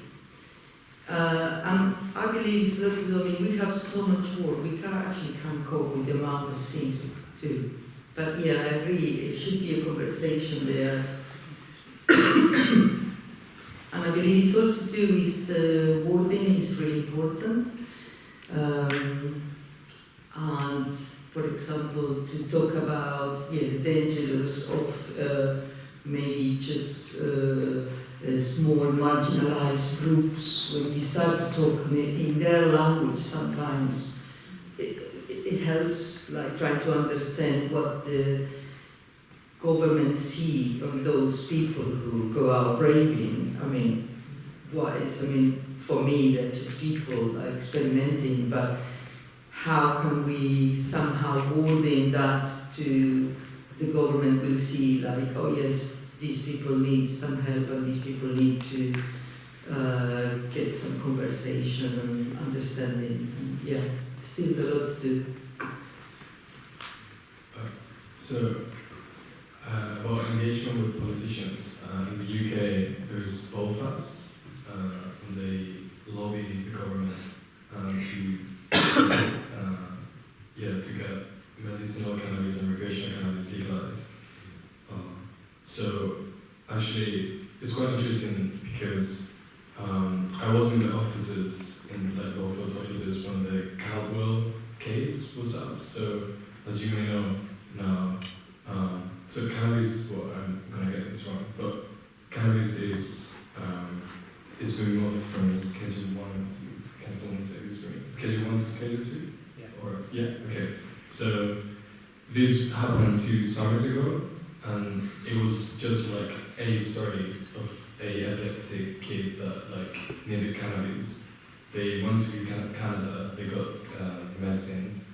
And I believe it's not, we have so much work, we can't cope with the amount of things we do. But yeah, I agree, it should be a conversation there. And I believe it's all to do with wording is really important. And for example, to talk about the dangers of maybe just small marginalized groups. When you start to talk in their language, sometimes it helps, like trying to understand what the government see of those people who go out raving. For me, they're just people experimenting, but how can we somehow wording that to the government will see, like, oh yes, these people need some help and these people need to get some conversation and understanding. And still a lot to do. About engagement with politicians. In the UK, there's BOFAS, and they lobby the government to get medicinal cannabis and recreational cannabis legalized. So actually, it's quite interesting because I was in the offices, in like BOFAS offices when the Caldwell case was up. So as you may know now. So cannabis, I'm gonna get this wrong, but cannabis is been moved from Schedule 1 to, can someone say this for me? Schedule 1 to Schedule 2? Okay. So this happened 2 summers ago, and it was just like a story of a epileptic kid that like needed cannabis. They went to Canada, they got medicine,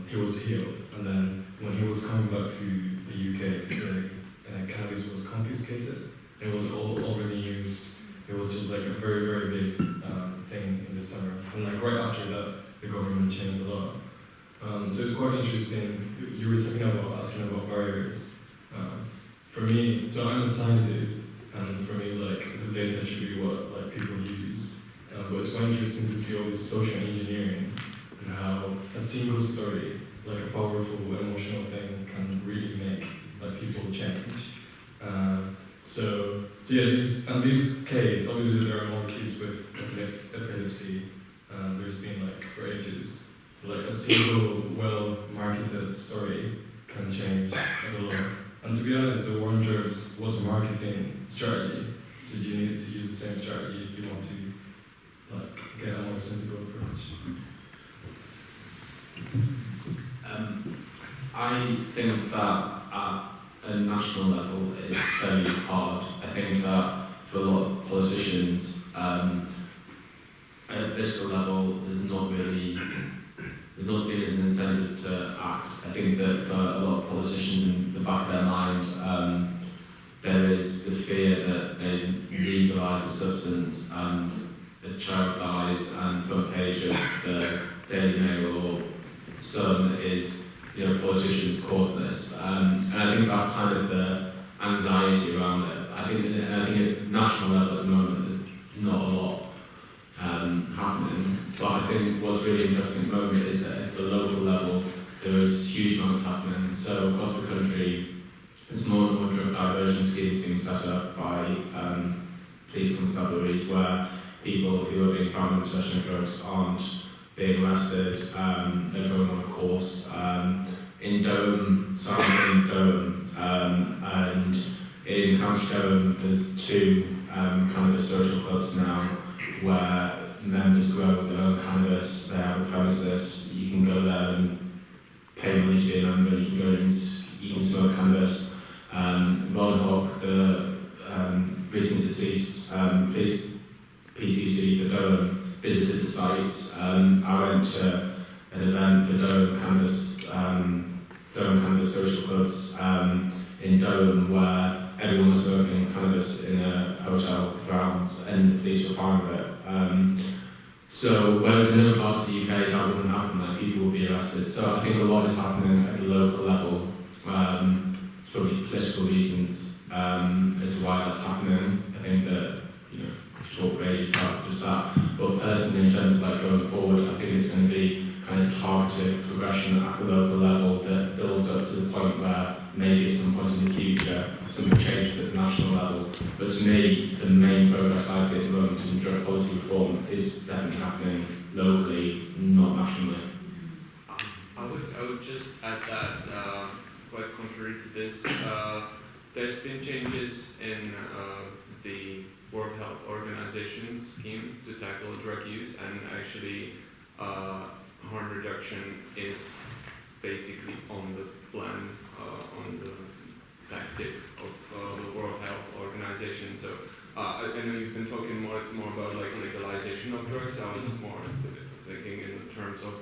he was healed, and then when he was coming back to the UK, the cannabis was confiscated. It was all over the news. It was just like a very, very big thing in the summer. And like right after that, the government changed the law. So it's quite interesting. You were asking about barriers. For me, so I'm a scientist, and for me, it's like the data should be what like people use. But it's quite interesting to see all this social engineering and how a single story, like a powerful emotional thing, can really make like people change. This case, obviously there are more kids with epilepsy. There's been like for ages, like a single well-marketed story can change a breaking the law. And to be honest, the war on drugs was a marketing strategy. So you need to use the same strategy if you want to get a more sensible approach. I think that at a national level it's very hard. I think that for a lot of politicians, at a political level, there's not seen as an incentive to act. I think that for a lot of politicians in the back of their mind, there is the fear that they legalise the substance and a child dies and front page of the Daily Mail or Sun is, politicians caused this. And I think that's kind of the anxiety around it. I think at national level at the moment there's not a lot happening. But I think what's really interesting at the moment is that at the local level there is huge amounts happening. So across the country there's more and more drug diversion schemes being set up by police constabularies where people who are being found in possession of drugs aren't being arrested, they're going on a course. In Durham, so I'm in Durham, and in County Durham there's two cannabis social clubs now where members grow their own cannabis, they have a premises, you can go there and pay money to be a member, you can go and you can smoke cannabis. Ron Hogg, the recently deceased police PCC for Durham, visited the sites. I went to an event for Durham Cannabis Social Clubs in Durham where everyone was smoking cannabis in a hotel grounds and the police were fine with it. So whereas in other parts of the UK that wouldn't happen, like people would be arrested. So I think a lot is happening at the local level. It's probably political reasons as to why that's happening. I think that, talk rage about just that. But personally, in terms of going forward, I think it's going to be kind of targeted progression at the local level that builds up to the point where maybe at some point in the future something changes at the national level. But to me, the main progress I see at the moment in drug policy reform is definitely happening locally, not nationally. I would just add that, quite contrary to this, there's been changes in the World Health Organization's scheme to tackle drug use, and actually harm reduction is basically on the plan, on the tactic of the World Health Organization. So I know you've been talking more about legalization of drugs. I was more thinking in terms of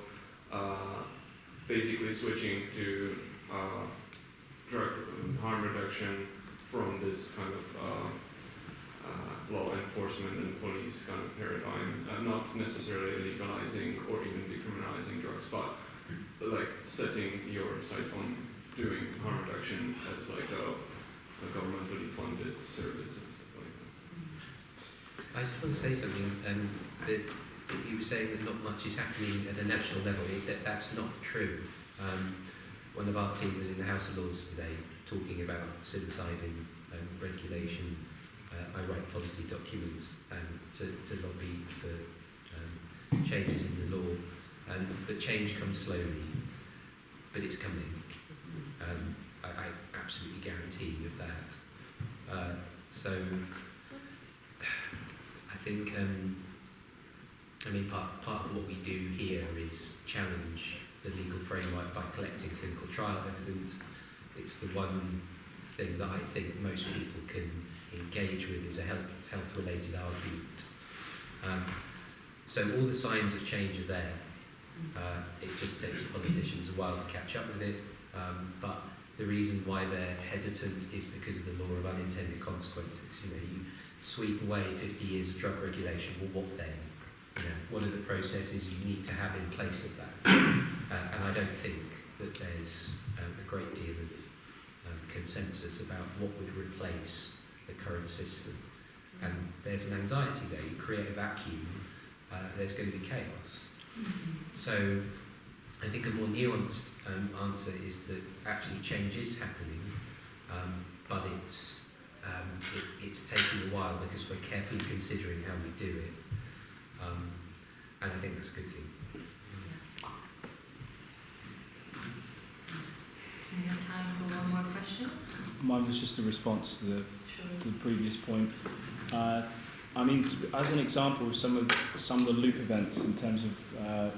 basically switching to drug harm reduction from this kind of law enforcement and police kind of paradigm, not necessarily legalizing or even decriminalizing drugs, but setting your sights on doing harm reduction as a governmentally funded service and stuff like that. I just want to say something. That you were saying that not much is happening at a national level. That's not true. One of our team was in the House of Lords today talking about psilocybin regulation. I write policy documents to lobby for changes in the law. But change comes slowly, but it's coming. I absolutely guarantee you of that. So I think, part of what we do here is challenge the legal framework by collecting clinical trial evidence. It's the one thing that I think most people can engage with is a health-related argument. So all the signs of change are there. It just takes politicians a while to catch up with it. But the reason why they're hesitant is because of the law of unintended consequences. You sweep away 50 years of drug regulation. Well, what then? What are the processes you need to have in place of that? And I don't think that there's a great deal of consensus about what would replace the current system. And there's an anxiety there. You create a vacuum, there's going to be chaos. So I think a more nuanced answer is that actually change is happening, but it's taking a while because we're carefully considering how we do it. And I think that's a good thing. We have time for one more question. Mine was just a response to the previous point. I mean, as an example of some of the Loop events, in terms of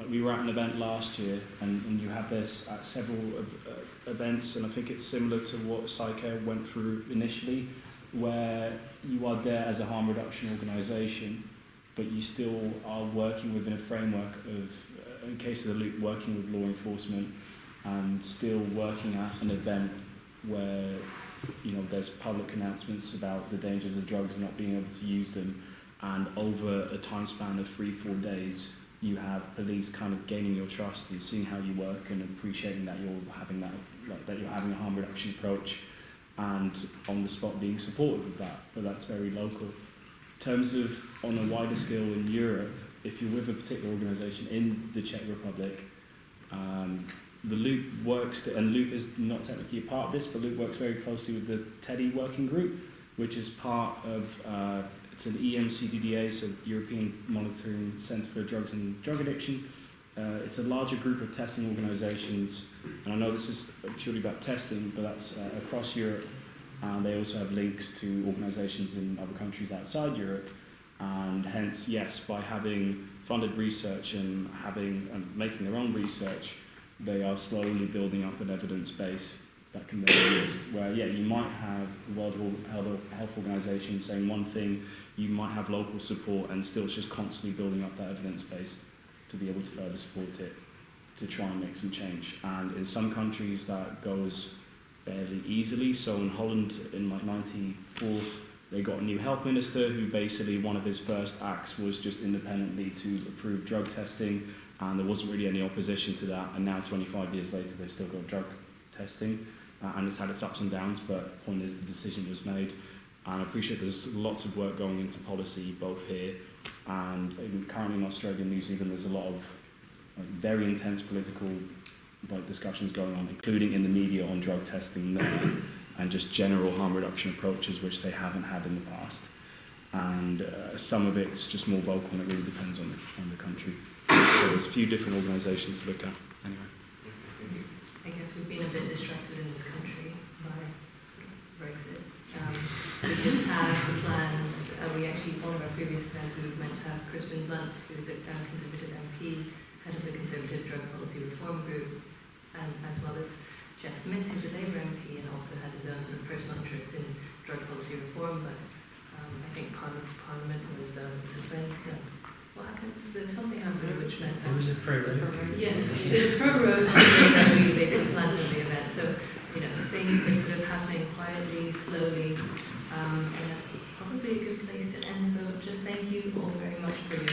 we were at an event last year, and you have this at several events, and I think it's similar to what Psycare went through initially, where you are there as a harm reduction organisation, but you still are working within a framework of, in case of the Loop, working with law enforcement, and still working at an event where there's public announcements about the dangers of drugs and not being able to use them, and over a time span of 3-4 days, you have police kind of gaining your trust and seeing how you work and appreciating that you're having a harm reduction approach, and on the spot being supportive of that. But that's very local. In terms of on a wider scale in Europe, if you're with a particular organisation in the Czech Republic, the Loop works, and Loop is not technically a part of this, but Loop works very closely with the TEDI working group, which is part of, it's an EMCDDA, so European Monitoring Centre for Drugs and Drug Addiction. It's a larger group of testing organisations, and I know this is purely about testing, but that's across Europe, and they also have links to organisations in other countries outside Europe, and hence, yes, by having funded research and making their own research, they are slowly building up an evidence base that can then be used. Where, you might have the World Health Organization saying one thing, you might have local support, and still it's just constantly building up that evidence base to be able to further support it, to try and make some change. And in some countries that goes fairly easily. So in Holland, in like 94, they got a new health minister who basically, one of his first acts was just independently to approve drug testing, and there wasn't really any opposition to that, and now 25 years later they've still got drug testing, and it's had its ups and downs, but the point is the decision was made. And I appreciate there's lots of work going into policy both here and currently in Australia and New Zealand. There's a lot of very intense political discussions going on, including in the media, on drug testing there and just general harm reduction approaches which they haven't had in the past. And some of it's just more vocal, and it really depends on the country. So there's a few different organisations to look at. Anyway. I guess we've been a bit distracted in this country by Brexit. We did have plans, one of our previous plans, we were meant to have Crispin Blunt, who is a Conservative MP, head of the Conservative Drug Policy Reform Group, as well as Jeff Smith, who's a Labour MP and also has his own sort of personal interest in drug policy reform, but I think Parliament was suspended. No. What happened? There was something happened which meant that... Was it pro-road? Yes, it was pro-road, and they didn't plan to the event. So, things are sort of happening quietly, slowly, and that's probably a good place to end. So just thank you all very much for your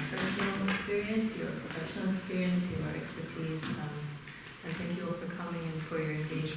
personal experience, your professional experience, your expertise, and thank you all for coming and for your engagement.